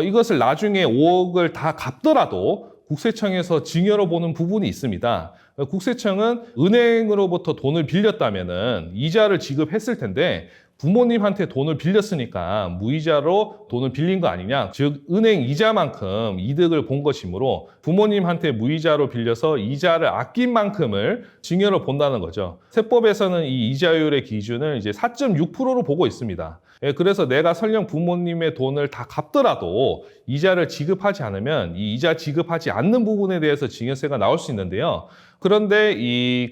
이것을 나중에 5억을 다 갚더라도 국세청에서 증여로 보는 부분이 있습니다. 국세청은 은행으로부터 돈을 빌렸다면은 이자를 지급했을 텐데 부모님한테 돈을 빌렸으니까 무이자로 돈을 빌린 거 아니냐, 즉 은행 이자만큼 이득을 본 것이므로 부모님한테 무이자로 빌려서 이자를 아낀 만큼을 증여로 본다는 거죠. 세법에서는 이 이자율의 기준을 이제 4.6%로 보고 있습니다. 예, 그래서 내가 설령 부모님의 돈을 다 갚더라도 이자를 지급하지 않으면 이 이자 지급하지 않는 부분에 대해서 증여세가 나올 수 있는데요. 그런데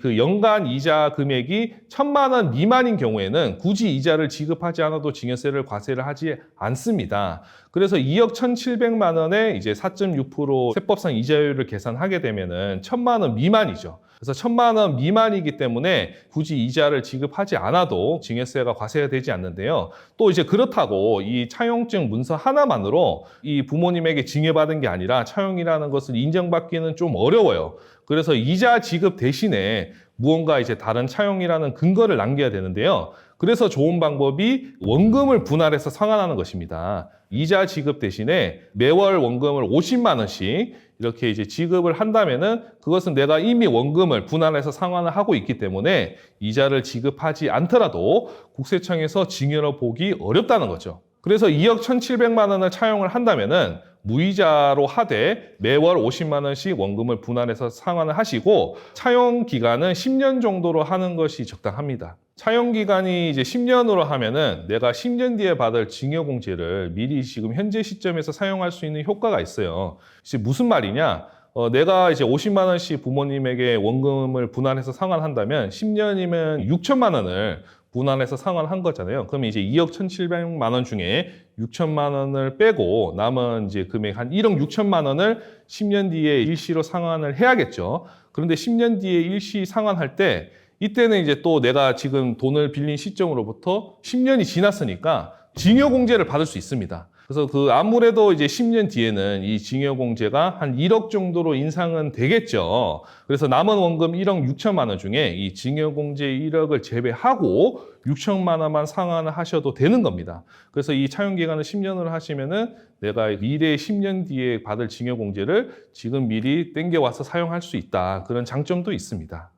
그 연간 이자 금액이 1,000만 원 미만인 경우에는 굳이 이자를 지급하지 않아도 증여세를 과세를 하지 않습니다. 그래서 2억 1,700만 원에 이제 4.6% 세법상 이자율을 계산하게 되면은 1,000만 원 미만이죠. 그래서 1,000만 원 미만이기 때문에 굳이 이자를 지급하지 않아도 증여세가 과세가 되지 않는데요. 또 이제 그렇다고 이 차용증 문서 하나만으로 이 부모님에게 증여받은 게 아니라 차용이라는 것을 인정받기는 좀 어려워요. 그래서 이자 지급 대신에 무언가 이제 다른 차용이라는 근거를 남겨야 되는데요. 그래서 좋은 방법이 원금을 분할해서 상환하는 것입니다. 이자 지급 대신에 매월 원금을 50만 원씩 이렇게 이제 지급을 한다면은 그것은 내가 이미 원금을 분할해서 상환을 하고 있기 때문에 이자를 지급하지 않더라도 국세청에서 증여로 보기 어렵다는 거죠. 그래서 2억 1,700만 원을 차용을 한다면은 무이자로 하되 매월 50만 원씩 원금을 분할해서 상환을 하시고 차용 기간은 10년 정도로 하는 것이 적당합니다. 차용 기간이 이제 10년으로 하면은 내가 10년 뒤에 받을 증여공제를 미리 지금 현재 시점에서 사용할 수 있는 효과가 있어요. 이제 무슨 말이냐? 내가 이제 50만 원씩 부모님에게 원금을 분할해서 상환한다면 10년이면 6천만 원을 분할해서 상환한 거잖아요. 그러면 이제 2억 1,700만 원 중에 6천만 원을 빼고 남은 이제 금액 한 1억 6천만 원을 10년 뒤에 일시로 상환을 해야겠죠. 그런데 10년 뒤에 일시 상환할 때 이때는 이제 또 내가 지금 돈을 빌린 시점으로부터 10년이 지났으니까 증여공제를 받을 수 있습니다. 그래서 아무래도 이제 10년 뒤에는 이 증여공제가 한 1억 정도로 인상은 되겠죠. 그래서 남은 원금 1억 6천만 원 중에 이 증여공제 1억을 제외하고 6천만 원만 상환을 하셔도 되는 겁니다. 그래서 이 차용기간을 10년으로 하시면은 내가 미래 10년 뒤에 받을 증여공제를 지금 미리 땡겨와서 사용할 수 있다. 그런 장점도 있습니다.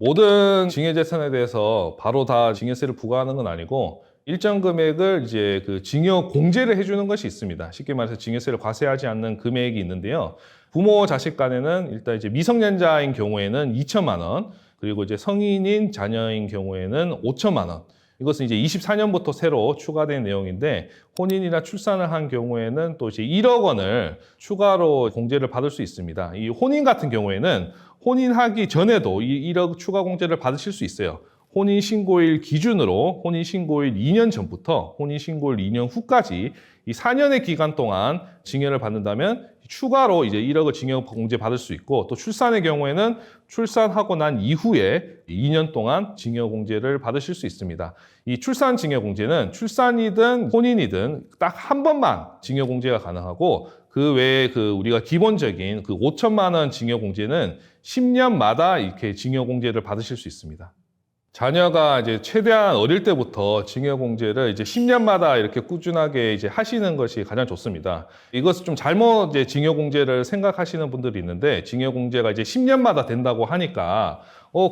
모든 증여재산에 대해서 바로 다 증여세를 부과하는 건 아니고 일정 금액을 이제 증여 공제를 해주는 것이 있습니다. 쉽게 말해서 증여세를 과세하지 않는 금액이 있는데요. 부모 자식 간에는 일단 이제 미성년자인 경우에는 2천만 원, 그리고 이제 성인인 자녀인 경우에는 5천만 원. 이것은 이제 24년부터 새로 추가된 내용인데 혼인이나 출산을 한 경우에는 또 이제 1억 원을 추가로 공제를 받을 수 있습니다. 이 혼인 같은 경우에는 혼인하기 전에도 이 1억 추가 공제를 받으실 수 있어요. 혼인신고일 기준으로 혼인신고일 2년 전부터 혼인신고일 2년 후까지 이 4년의 기간 동안 증여를 받는다면 추가로 이제 1억을 증여 공제 받을 수 있고 또 출산의 경우에는 출산하고 난 이후에 2년 동안 증여 공제를 받으실 수 있습니다. 이 출산 증여 공제는 출산이든 혼인이든 딱 한 번만 증여 공제가 가능하고 그 외에 우리가 기본적인 5천만 원 증여 공제는 10년마다 이렇게 증여 공제를 받으실 수 있습니다. 자녀가 이제 최대한 어릴 때부터 증여공제를 이제 10년마다 이렇게 꾸준하게 이제 하시는 것이 가장 좋습니다. 이것을 좀 잘못 이제 증여공제를 생각하시는 분들이 있는데 증여공제가 이제 10년마다 된다고 하니까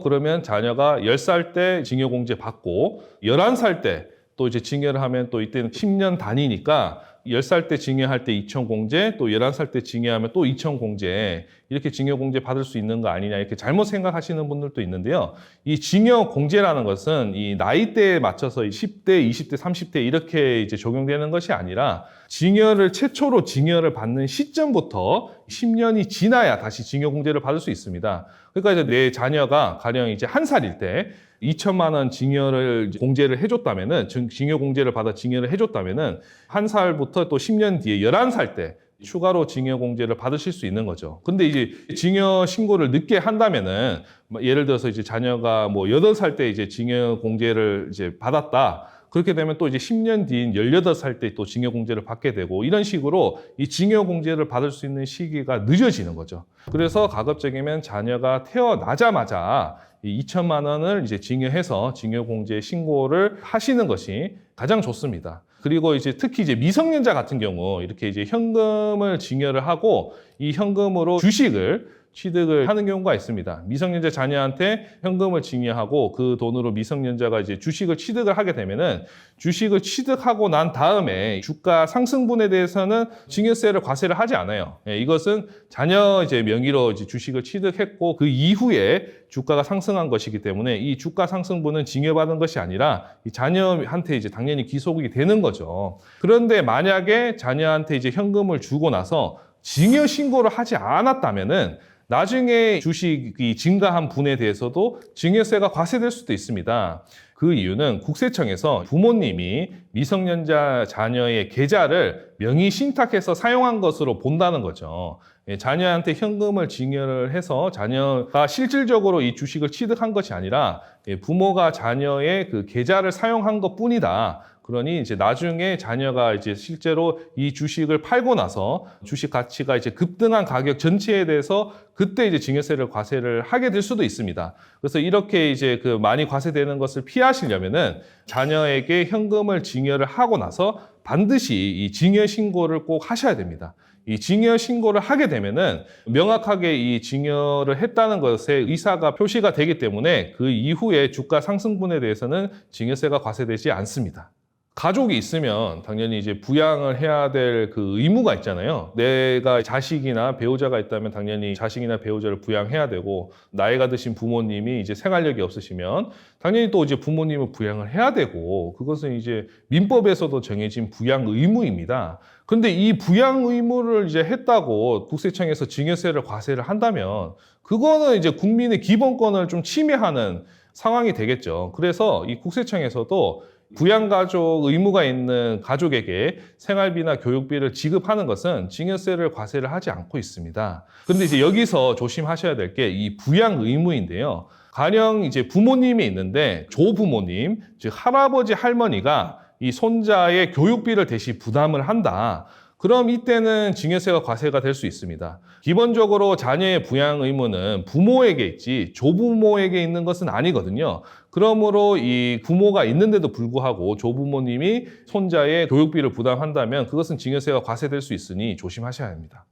그러면 자녀가 10살 때 증여공제 받고 11살 때 또 이제 증여를 하면 또 이때는 10년 단위니까 10살 때 증여할 때 2,000공제, 또 11살 때 증여하면 또 2,000공제, 이렇게 증여공제 받을 수 있는 거 아니냐, 이렇게 잘못 생각하시는 분들도 있는데요. 이 증여공제라는 것은 이 나이대에 맞춰서 10대, 20대, 30대 이렇게 이제 적용되는 것이 아니라 최초로 증여를 받는 시점부터 10년이 지나야 다시 증여공제를 받을 수 있습니다. 그러니까 이제 내 자녀가 가령 이제 1살일 때 2천만 원 증여를 공제를 해줬다면은, 증여공제를 받아 증여를 해줬다면은 1살부터 또 10년 뒤에 11살 때 추가로 증여공제를 받으실 수 있는 거죠. 근데 이제 증여 신고를 늦게 한다면은 예를 들어서 이제 자녀가 뭐 8살 때 이제 증여공제를 이제 받았다. 그렇게 되면 또 이제 10년 뒤인 18살 때 또 증여공제를 받게 되고 이런 식으로 이 증여공제를 받을 수 있는 시기가 늦어지는 거죠. 그래서 가급적이면 자녀가 태어나자마자 이 2천만 원을 이제 증여해서 증여공제 신고를 하시는 것이 가장 좋습니다. 그리고 이제 특히 이제 미성년자 같은 경우 이렇게 이제 현금을 증여를 하고 이 현금으로 주식을 취득을 하는 경우가 있습니다. 미성년자 자녀한테 현금을 증여하고 그 돈으로 미성년자가 이제 주식을 취득을 하게 되면은 주식을 취득하고 난 다음에 주가 상승분에 대해서는 증여세를 과세를 하지 않아요. 이것은 자녀 이제 명의로 이제 주식을 취득했고 그 이후에 주가가 상승한 것이기 때문에 이 주가 상승분은 증여받은 것이 아니라 이 자녀한테 이제 당연히 귀속이 되는 거죠. 그런데 만약에 자녀한테 이제 현금을 주고 나서 증여 신고를 하지 않았다면은 나중에 주식이 증가한 분에 대해서도 증여세가 과세될 수도 있습니다. 그 이유는 국세청에서 부모님이 미성년자 자녀의 계좌를 명의 신탁해서 사용한 것으로 본다는 거죠. 자녀한테 현금을 증여를 해서 자녀가 실질적으로 이 주식을 취득한 것이 아니라 부모가 자녀의 그 계좌를 사용한 것뿐이다. 그러니 이제 나중에 자녀가 이제 실제로 이 주식을 팔고 나서 주식 가치가 이제 급등한 가격 전체에 대해서 그때 이제 증여세를 과세를 하게 될 수도 있습니다. 그래서 이렇게 이제 그 많이 과세되는 것을 피하시려면은 자녀에게 현금을 증여를 하고 나서 반드시 이 증여 신고를 꼭 하셔야 됩니다. 이 증여 신고를 하게 되면은 명확하게 이 증여를 했다는 것에 의사가 표시가 되기 때문에 그 이후에 주가 상승분에 대해서는 증여세가 과세되지 않습니다. 가족이 있으면 당연히 이제 부양을 해야 될 그 의무가 있잖아요. 내가 자식이나 배우자가 있다면 당연히 자식이나 배우자를 부양해야 되고, 나이가 드신 부모님이 이제 생활력이 없으시면 당연히 또 이제 부모님을 부양을 해야 되고, 그것은 이제 민법에서도 정해진 부양 의무입니다. 근데 이 부양 의무를 이제 했다고 국세청에서 증여세를 과세를 한다면 그거는 이제 국민의 기본권을 좀 침해하는 상황이 되겠죠. 그래서 이 국세청에서도 부양가족 의무가 있는 가족에게 생활비나 교육비를 지급하는 것은 증여세를 과세를 하지 않고 있습니다. 그런데 이제 여기서 조심하셔야 될 게 이 부양 의무인데요. 가령 이제 부모님이 있는데 조부모님, 즉 할아버지 할머니가 이 손자의 교육비를 대신 부담을 한다. 그럼 이때는 증여세가 과세가 될 수 있습니다. 기본적으로 자녀의 부양 의무는 부모에게 있지 조부모에게 있는 것은 아니거든요. 그러므로 이 부모가 있는데도 불구하고 조부모님이 손자의 교육비를 부담한다면 그것은 증여세가 과세될 수 있으니 조심하셔야 합니다.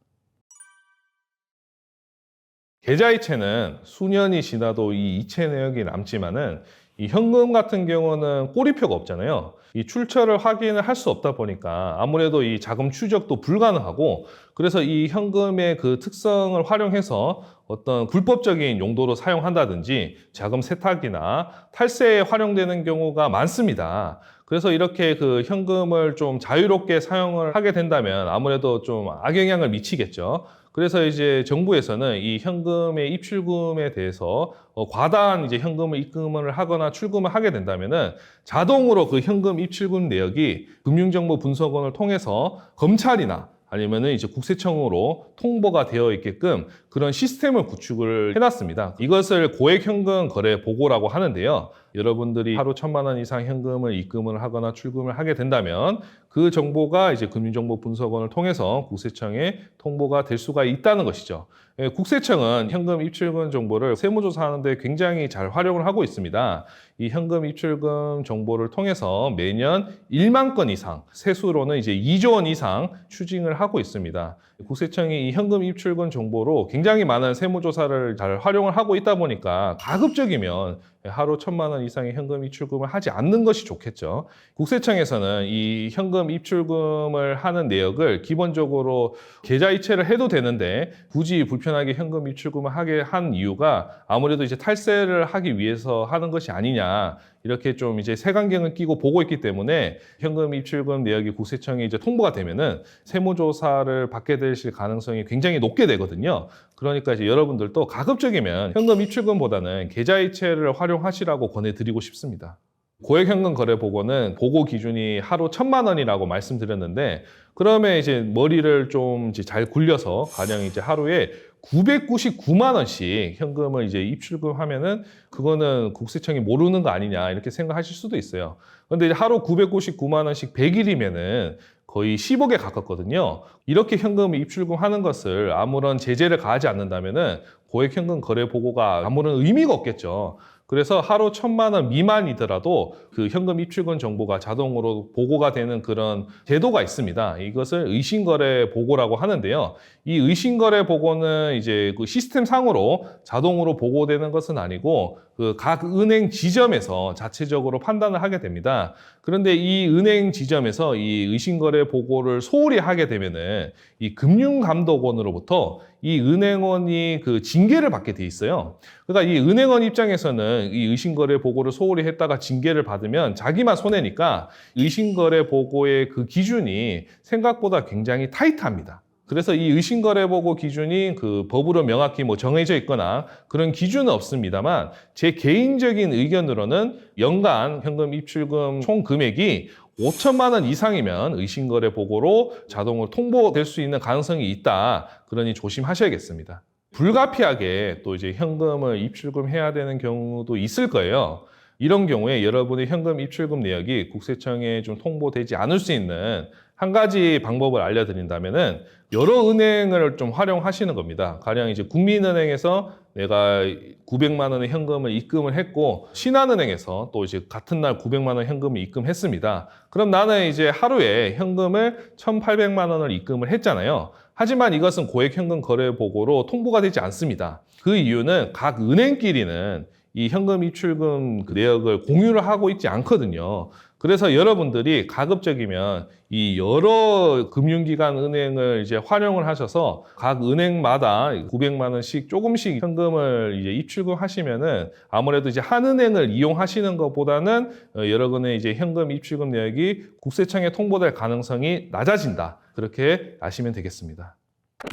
계좌이체는 수년이 지나도 이 이체 내역이 남지만은 이 현금 같은 경우는 꼬리표가 없잖아요. 이 출처를 확인을 할 수 없다 보니까 아무래도 이 자금 추적도 불가능하고, 그래서 이 현금의 그 특성을 활용해서 어떤 불법적인 용도로 사용한다든지 자금 세탁이나 탈세에 활용되는 경우가 많습니다. 그래서 이렇게 그 현금을 좀 자유롭게 사용을 하게 된다면 아무래도 좀 악영향을 미치겠죠. 그래서 이제 정부에서는 이 현금의 입출금에 대해서 과다한 이제 현금을 입금을 하거나 출금을 하게 된다면은 자동으로 그 현금 입출금 내역이 금융정보분석원을 통해서 검찰이나 아니면은 이제 국세청으로 통보가 되어 있게끔 그런 시스템을 구축을 해놨습니다. 이것을 고액현금 거래 보고라고 하는데요. 여러분들이 하루 1,000만 원 이상 현금을 입금을 하거나 출금을 하게 된다면 그 정보가 이제 금융정보분석원을 통해서 국세청에 통보가 될 수가 있다는 것이죠. 국세청은 현금 입출금 정보를 세무조사하는 데 굉장히 잘 활용을 하고 있습니다. 이 현금 입출금 정보를 통해서 매년 1만 건 이상, 세수로는 이제 2조 원 이상 추징을 하고 있습니다. 국세청이 이 현금 입출금 정보로 굉장히 많은 세무조사를 잘 활용을 하고 있다 보니까 가급적이면 하루 1,000만 원 이상의 현금 입출금을 하지 않는 것이 좋겠죠. 국세청에서는 이 현금 입출금을 하는 내역을 기본적으로 계좌이체를 해도 되는데 굳이 불편하게 현금 입출금을 하게 한 이유가 아무래도 이제 탈세를 하기 위해서 하는 것이 아니냐, 이렇게 좀 이제 색안경을 끼고 보고 있기 때문에 현금 입출금 내역이 국세청에 이제 통보가 되면은 세무조사를 받게 되실 가능성이 굉장히 높게 되거든요. 그러니까 이제 여러분들도 가급적이면 현금 입출금보다는 계좌이체를 활용하시라고 권해드리고 싶습니다. 고액현금 거래 보고는 보고 기준이 하루 1,000만 원이라고 말씀드렸는데, 그러면 이제 머리를 좀 이제 잘 굴려서 가령 이제 하루에 999만 원씩 현금을 이제 입출금하면은 그거는 국세청이 모르는 거 아니냐 이렇게 생각하실 수도 있어요. 그런데 이제 하루 999만 원씩 100일이면은 거의 10억에 가깝거든요. 이렇게 현금 입출금하는 것을 아무런 제재를 가하지 않는다면은 고액 현금 거래 보고가 아무런 의미가 없겠죠. 그래서 하루 1,000만 원 미만이더라도 그 현금 입출금 정보가 자동으로 보고가 되는 그런 제도가 있습니다. 이것을 의신거래 보고라고 하는데요. 이 의신거래 보고는 이제 그 시스템 상으로 자동으로 보고되는 것은 아니고 그 각 은행 지점에서 자체적으로 판단을 하게 됩니다. 그런데 이 은행 지점에서 이 의신거래 보고를 소홀히 하게 되면은 이 금융감독원으로부터 이 은행원이 그 징계를 받게 돼 있어요. 그러니까 이 은행원 입장에서는 이 의신거래 보고를 소홀히 했다가 징계를 받으면 자기만 손해니까 의신거래 보고의 그 기준이 생각보다 굉장히 타이트합니다. 그래서 이 의신거래 보고 기준이 그 법으로 명확히 뭐 정해져 있거나 그런 기준은 없습니다만 제 개인적인 의견으로는 연간 현금 입출금 총 금액이 5천만 원 이상이면 의신거래 보고로 자동으로 통보될 수 있는 가능성이 있다. 그러니 조심하셔야겠습니다. 불가피하게 또 이제 현금을 입출금해야 되는 경우도 있을 거예요. 이런 경우에 여러분의 현금 입출금 내역이 국세청에 좀 통보되지 않을 수 있는 한 가지 방법을 알려드린다면은 여러 은행을 좀 활용하시는 겁니다. 가령 이제 국민은행에서 내가 900만 원의 현금을 입금을 했고 신한은행에서 또 이제 같은 날 900만 원 현금을 입금했습니다. 그럼 나는 이제 하루에 현금을 1,800만 원을 입금을 했잖아요. 하지만 이것은 고액 현금 거래 보고로 통보가 되지 않습니다. 그 이유는 각 은행끼리는 이 현금 입출금 내역을 공유를 하고 있지 않거든요. 그래서 여러분들이 가급적이면 이 여러 금융기관 은행을 이제 활용을 하셔서 각 은행마다 900만 원씩 조금씩 현금을 이제 입출금하시면은 아무래도 이제 한 은행을 이용하시는 것보다는 여러 은행 이제 현금 입출금 내역이 국세청에 통보될 가능성이 낮아진다. 그렇게 아시면 되겠습니다.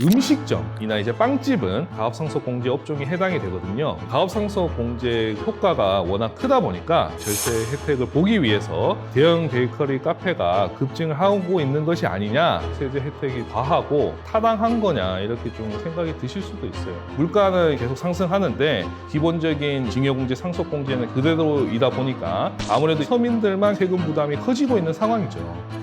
음식점이나 이제 빵집은 가업상속공제 업종에 해당이 되거든요. 가업상속공제 효과가 워낙 크다 보니까 절세 혜택을 보기 위해서 대형 베이커리 카페가 급증을 하고 있는 것이 아니냐, 세제 혜택이 과하고 타당한 거냐 이렇게 좀 생각이 드실 수도 있어요. 물가는 계속 상승하는데 기본적인 징여공제, 상속공제는 그대로이다 보니까 아무래도 서민들만 세금 부담이 커지고 있는 상황이죠.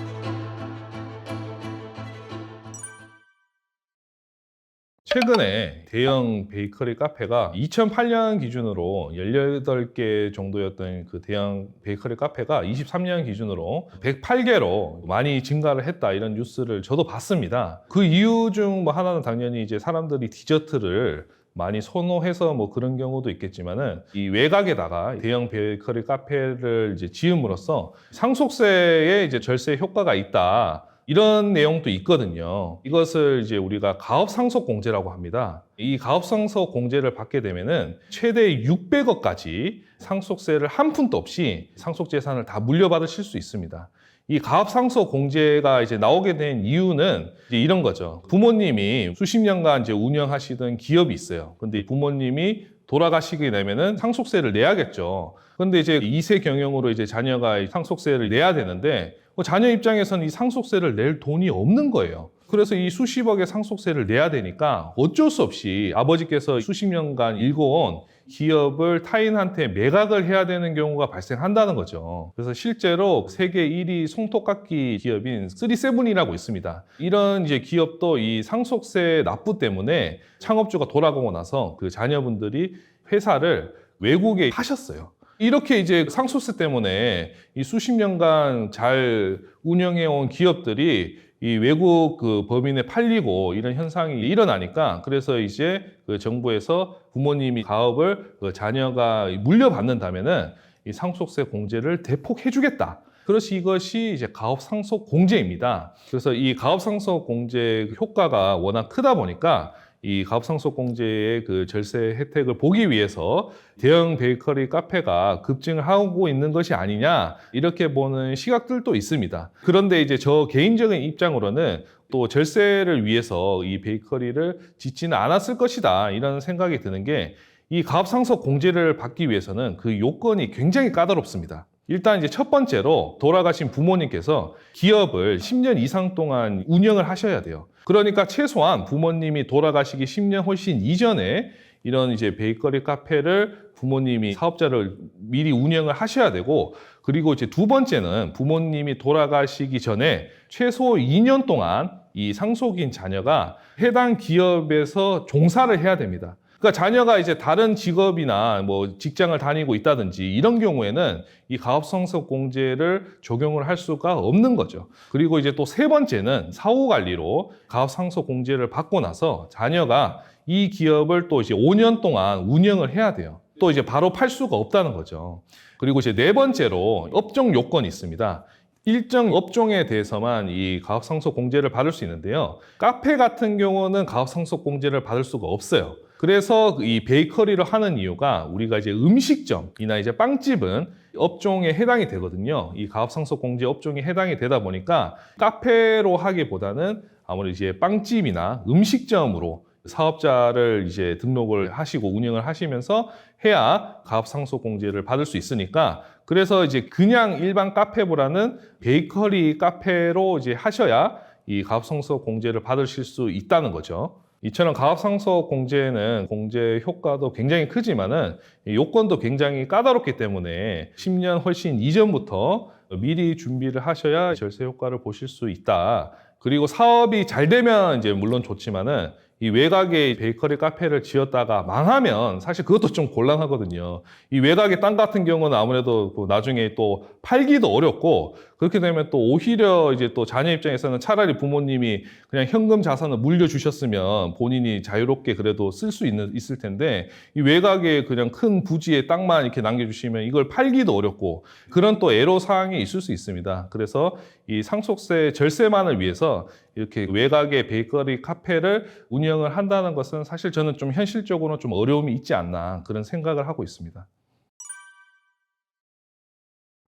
최근에 대형 베이커리 카페가 2008년 기준으로 18개 정도였던 그 대형 베이커리 카페가 23년 기준으로 108개로 많이 증가를 했다, 이런 뉴스를 저도 봤습니다. 그 이유 중 뭐 하나는 당연히 이제 사람들이 디저트를 많이 선호해서 뭐 그런 경우도 있겠지만은 이 외곽에다가 대형 베이커리 카페를 이제 지음으로써 상속세에 이제 절세 효과가 있다, 이런 내용도 있거든요. 이것을 이제 우리가 가업상속공제라고 합니다. 이 가업상속공제를 받게 되면은 최대 600억까지 상속세를 한 푼도 없이 상속재산을 다 물려받으실 수 있습니다. 이 가업상속공제가 이제 나오게 된 이유는 이제 이런 거죠. 부모님이 수십 년간 이제 운영하시던 기업이 있어요. 근데 부모님이 돌아가시게 되면은 상속세를 내야겠죠. 근데 이제 2세 경영으로 이제 자녀가 상속세를 내야 되는데 자녀 입장에서는 이 상속세를 낼 돈이 없는 거예요. 그래서 이 수십억의 상속세를 내야 되니까 어쩔 수 없이 아버지께서 수십 년간 일궈온 기업을 타인한테 매각을 해야 되는 경우가 발생한다는 거죠. 그래서 실제로 세계 1위 손톱깎이 기업인 3세븐이라고 있습니다. 이런 이제 기업도 이 상속세 납부 때문에 창업주가 돌아가고 나서 그 자녀분들이 회사를 외국에 파셨어요. 이렇게 이제 상속세 때문에 이 수십 년간 잘 운영해온 기업들이 이 외국 그 법인에 팔리고 이런 현상이 일어나니까, 그래서 이제 그 정부에서 부모님이 가업을 그 자녀가 물려받는다면은 이 상속세 공제를 대폭 해주겠다. 그래서 이것이 이제 가업상속공제입니다. 그래서 이 가업상속공제 효과가 워낙 크다 보니까 이 가업상속공제의 그 절세 혜택을 보기 위해서 대형 베이커리 카페가 급증을 하고 있는 것이 아니냐, 이렇게 보는 시각들도 있습니다. 그런데 이제 저 개인적인 입장으로는 또 절세를 위해서 이 베이커리를 짓지는 않았을 것이다, 이런 생각이 드는 게, 이 가업상속공제를 받기 위해서는 그 요건이 굉장히 까다롭습니다. 일단 이제 첫 번째로 돌아가신 부모님께서 기업을 10년 이상 동안 운영을 하셔야 돼요. 그러니까 최소한 부모님이 돌아가시기 10년 훨씬 이전에 이런 이제 베이커리 카페를 부모님이 사업자를 미리 운영을 하셔야 되고, 그리고 이제 두 번째는 부모님이 돌아가시기 전에 최소 2년 동안 이 상속인 자녀가 해당 기업에서 종사를 해야 됩니다. 그러니까 자녀가 이제 다른 직업이나 뭐 직장을 다니고 있다든지 이런 경우에는 이 가업상속공제를 적용을 할 수가 없는 거죠. 그리고 이제 또 세 번째는 사후관리로 가업상속공제를 받고 나서 자녀가 이 기업을 또 이제 5년 동안 운영을 해야 돼요. 또 이제 바로 팔 수가 없다는 거죠. 그리고 이제 네 번째로 업종 요건이 있습니다. 일정 업종에 대해서만 이 가업상속공제를 받을 수 있는데요. 카페 같은 경우는 가업상속공제를 받을 수가 없어요. 그래서 이 베이커리를 하는 이유가 우리가 이제 음식점이나 이제 빵집은 업종에 해당이 되거든요. 이 가업상속공제 업종에 해당이 되다 보니까 카페로 하기보다는 아무래도 이제 빵집이나 음식점으로 사업자를 이제 등록을 하시고 운영을 하시면서 해야 가업상속공제를 받을 수 있으니까 그래서 이제 그냥 일반 카페보다는 베이커리 카페로 이제 하셔야 이 가업상속공제를 받으실 수 있다는 거죠. 이처럼 가업상속공제는 공제 효과도 굉장히 크지만은 요건도 굉장히 까다롭기 때문에 10년 훨씬 이전부터 미리 준비를 하셔야 절세 효과를 보실 수 있다. 그리고 사업이 잘 되면 이제 물론 좋지만은 이 외곽에 베이커리 카페를 지었다가 망하면 사실 그것도 좀 곤란하거든요. 이 외곽의 땅 같은 경우는 아무래도 나중에 또 팔기도 어렵고 그렇게 되면 또 오히려 이제 또 자녀 입장에서는 차라리 부모님이 그냥 현금 자산을 물려주셨으면 본인이 자유롭게 그래도 쓸 수 있을 텐데 이 외곽에 그냥 큰 부지의 땅만 이렇게 남겨주시면 이걸 팔기도 어렵고 그런 또 애로사항이 있을 수 있습니다. 그래서 이 상속세 절세만을 위해서 이렇게 외곽의 베이커리 카페를 운영을 한다는 것은 사실 저는 좀 현실적으로 좀 어려움이 있지 않나 그런 생각을 하고 있습니다.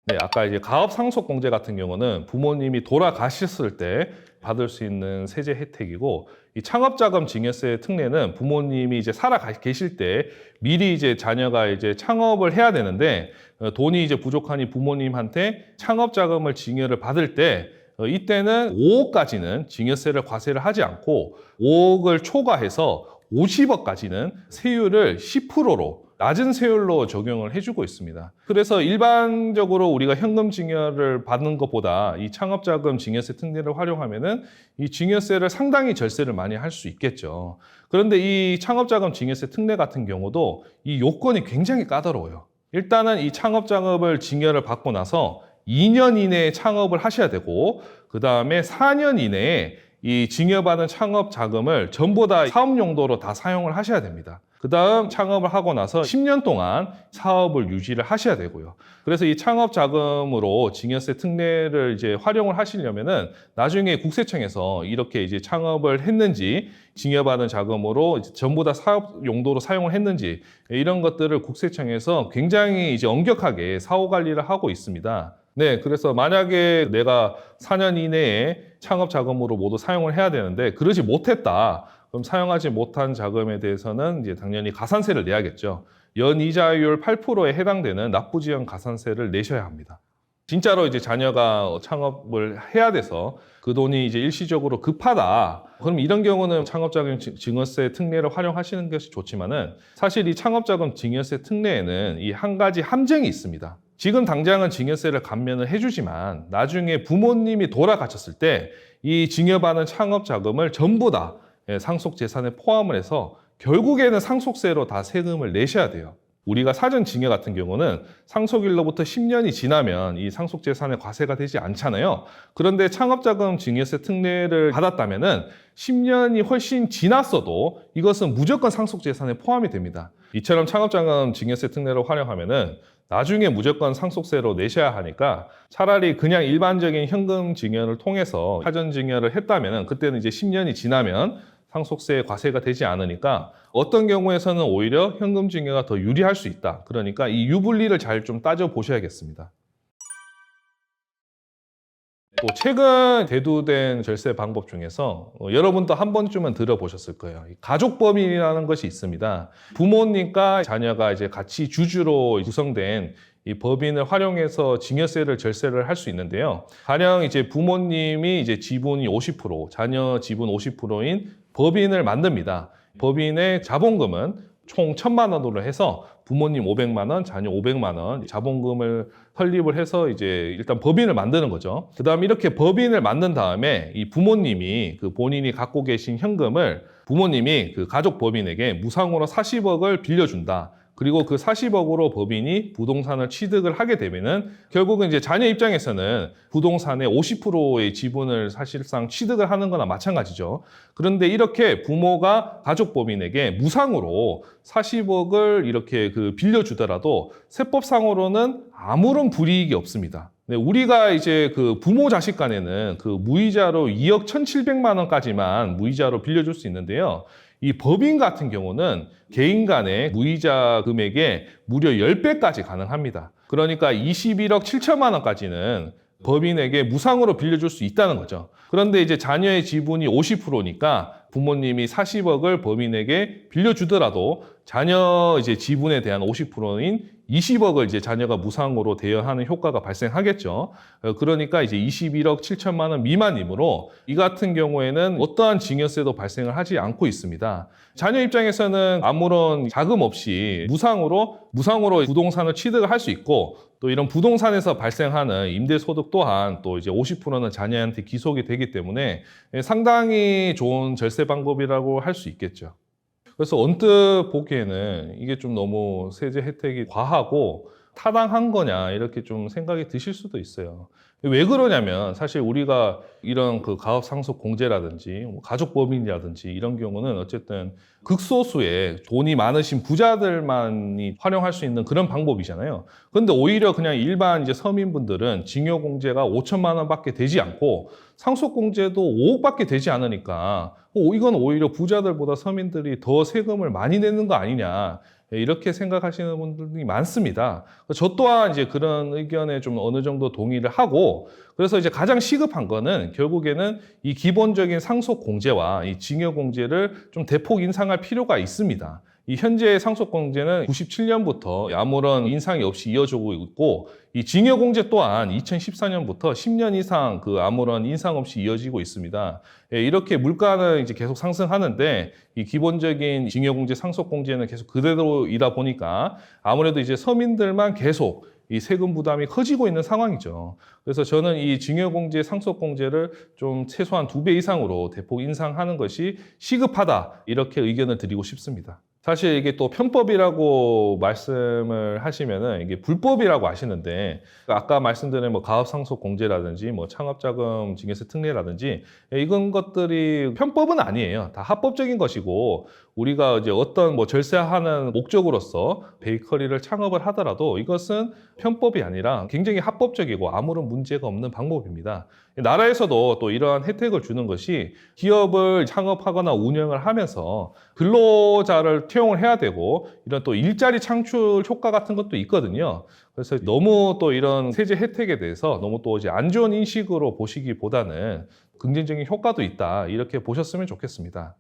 네, 아까 이제 가업상속공제 같은 경우는 부모님이 돌아가셨을 때 받을 수 있는 세제 혜택이고 이 창업자금 증여세 특례는 부모님이 이제 살아 계실 때 미리 이제 자녀가 이제 창업을 해야 되는데 돈이 이제 부족하니 부모님한테 창업자금을 증여를 받을 때 이때는 5억까지는 증여세를 과세를 하지 않고 5억을 초과해서 50억까지는 세율을 10%로 낮은 세율로 적용을 해주고 있습니다. 그래서 일반적으로 우리가 현금 증여를 받는 것보다 이 창업자금 증여세 특례를 활용하면은 이 증여세를 상당히 절세를 많이 할 수 있겠죠. 그런데 이 창업자금 증여세 특례 같은 경우도 이 요건이 굉장히 까다로워요. 일단은 이 창업자금을 증여를 받고 나서 2년 이내에 창업을 하셔야 되고 그 다음에 4년 이내에 이 증여받은 창업 자금을 전부 다 사업 용도로 다 사용을 하셔야 됩니다. 그 다음 창업을 하고 나서 10년 동안 사업을 유지를 하셔야 되고요. 그래서 이 창업 자금으로 증여세 특례를 이제 활용을 하시려면은 나중에 국세청에서 이렇게 이제 창업을 했는지 증여받은 자금으로 이제 전부 다 사업 용도로 사용을 했는지 이런 것들을 국세청에서 굉장히 이제 엄격하게 사후 관리를 하고 있습니다. 네, 그래서 만약에 내가 4년 이내에 창업 자금으로 모두 사용을 해야 되는데 그러지 못했다. 그럼 사용하지 못한 자금에 대해서는 이제 당연히 가산세를 내야겠죠. 연이자율 8%에 해당되는 납부지연 가산세를 내셔야 합니다. 진짜로 이제 자녀가 창업을 해야 돼서 그 돈이 이제 일시적으로 급하다. 그럼 이런 경우는 창업자금 증여세 특례를 활용하시는 것이 좋지만은 사실 이 창업자금 증여세 특례에는 이 한 가지 함정이 있습니다. 지금 당장은 증여세를 감면을 해주지만 나중에 부모님이 돌아가셨을 때 이 증여받은 창업 자금을 전부 다 상속 재산에 포함을 해서 결국에는 상속세로 다 세금을 내셔야 돼요. 우리가 사전 증여 같은 경우는 상속일로부터 10년이 지나면 이 상속 재산에 과세가 되지 않잖아요. 그런데 창업자금 증여세 특례를 받았다면은 10년이 훨씬 지났어도 이것은 무조건 상속 재산에 포함이 됩니다. 이처럼 창업자금 증여세 특례를 활용하면은 나중에 무조건 상속세로 내셔야 하니까 차라리 그냥 일반적인 현금 증여를 통해서 사전 증여를 했다면 그때는 이제 10년이 지나면 상속세 과세가 되지 않으니까 어떤 경우에서는 오히려 현금 증여가 더 유리할 수 있다. 그러니까 이 유불리를 잘 좀 따져 보셔야겠습니다. 또 최근 대두된 절세 방법 중에서 여러분도 한 번쯤은 들어보셨을 거예요. 가족법인이라는 것이 있습니다. 부모님과 자녀가 이제 같이 주주로 구성된 이 법인을 활용해서 증여세를 절세를 할 수 있는데요. 가령 이제 부모님이 이제 지분이 50%, 자녀 지분 50%인 법인을 만듭니다. 법인의 자본금은 총 1,000만 원으로 해서 부모님 500만 원, 자녀 500만 원 자본금을 설립을 해서 이제 일단 법인을 만드는 거죠. 그다음에 이렇게 법인을 만든 다음에 이 부모님이 그 본인이 갖고 계신 현금을 부모님이 그 가족 법인에게 무상으로 40억을 빌려준다. 그리고 그 40억으로 법인이 부동산을 취득을 하게 되면은 결국은 이제 자녀 입장에서는 부동산의 50%의 지분을 사실상 취득을 하는 거나 마찬가지죠. 그런데 이렇게 부모가 가족 법인에게 무상으로 40억을 이렇게 그 빌려주더라도 세법상으로는 아무런 불이익이 없습니다. 네, 우리가 이제 그 부모 자식 간에는 그 무이자로 2억 1,700만 원까지만 무이자로 빌려줄 수 있는데요. 이 법인 같은 경우는 개인 간의 무이자 금액의 무려 10배까지 가능합니다. 그러니까 21억 7천만 원까지는 법인에게 무상으로 빌려줄 수 있다는 거죠. 그런데 이제 자녀의 지분이 50%니까 부모님이 40억을 법인에게 빌려주더라도 자녀 이제 지분에 대한 50%인 20억을 이제 자녀가 무상으로 대여하는 효과가 발생하겠죠. 그러니까 이제 21억 7천만 원 미만이므로 이 같은 경우에는 어떠한 증여세도 발생을 하지 않고 있습니다. 자녀 입장에서는 아무런 자금 없이 무상으로 부동산을 취득을 할 수 있고 또 이런 부동산에서 발생하는 임대소득 또한 또 이제 50%는 자녀한테 기속이 되기 때문에 상당히 좋은 절세 방법이라고 할 수 있겠죠. 그래서 언뜻 보기에는 이게 좀 너무 세제 혜택이 과하고 타당한 거냐 이렇게 좀 생각이 드실 수도 있어요. 왜 그러냐면 사실 우리가 이런 그 가업 상속 공제라든지 가족 법인이라든지 이런 경우는 어쨌든 극소수의 돈이 많으신 부자들만이 활용할 수 있는 그런 방법이잖아요. 그런데 오히려 그냥 일반 이제 서민분들은 징여 공제가 5천만 원밖에 되지 않고 상속 공제도 5억밖에 되지 않으니까 이건 오히려 부자들보다 서민들이 더 세금을 많이 내는 거 아니냐. 이렇게 생각하시는 분들이 많습니다. 저 또한 이제 그런 의견에 좀 어느 정도 동의를 하고, 그래서 이제 가장 시급한 거는 결국에는 이 기본적인 상속 공제와 이 징여 공제를 좀 대폭 인상할 필요가 있습니다. 이 현재 상속 공제는 97년부터 아무런 인상이 없이 이어지고 있고, 이 징여 공제 또한 2014년부터 10년 이상 그 아무런 인상 없이 이어지고 있습니다. 이렇게 물가는 이제 계속 상승하는데 이 기본적인 징여 공제, 상속 공제는 계속 그대로이다 보니까 아무래도 이제 서민들만 계속 이 세금 부담이 커지고 있는 상황이죠. 그래서 저는 이 징여공제, 상속공제를 좀 최소한 2배 이상으로 대폭 인상하는 것이 시급하다. 이렇게 의견을 드리고 싶습니다. 사실 이게 또 편법이라고 말씀을 하시면은 이게 불법이라고 하시는데, 아까 말씀드린 뭐 가업상속공제라든지 뭐 창업자금 증여세 특례라든지 이런 것들이 편법은 아니에요. 다 합법적인 것이고, 우리가 이제 어떤 뭐 절세하는 목적으로서 베이커리를 창업을 하더라도 이것은 편법이 아니라 굉장히 합법적이고 아무런 문제가 없는 방법입니다. 나라에서도 또 이러한 혜택을 주는 것이 기업을 창업하거나 운영을 하면서 근로자를 채용을 해야 되고 이런 또 일자리 창출 효과 같은 것도 있거든요. 그래서 너무 또 이런 세제 혜택에 대해서 너무 또 이제 안 좋은 인식으로 보시기보다는 긍정적인 효과도 있다. 이렇게 보셨으면 좋겠습니다.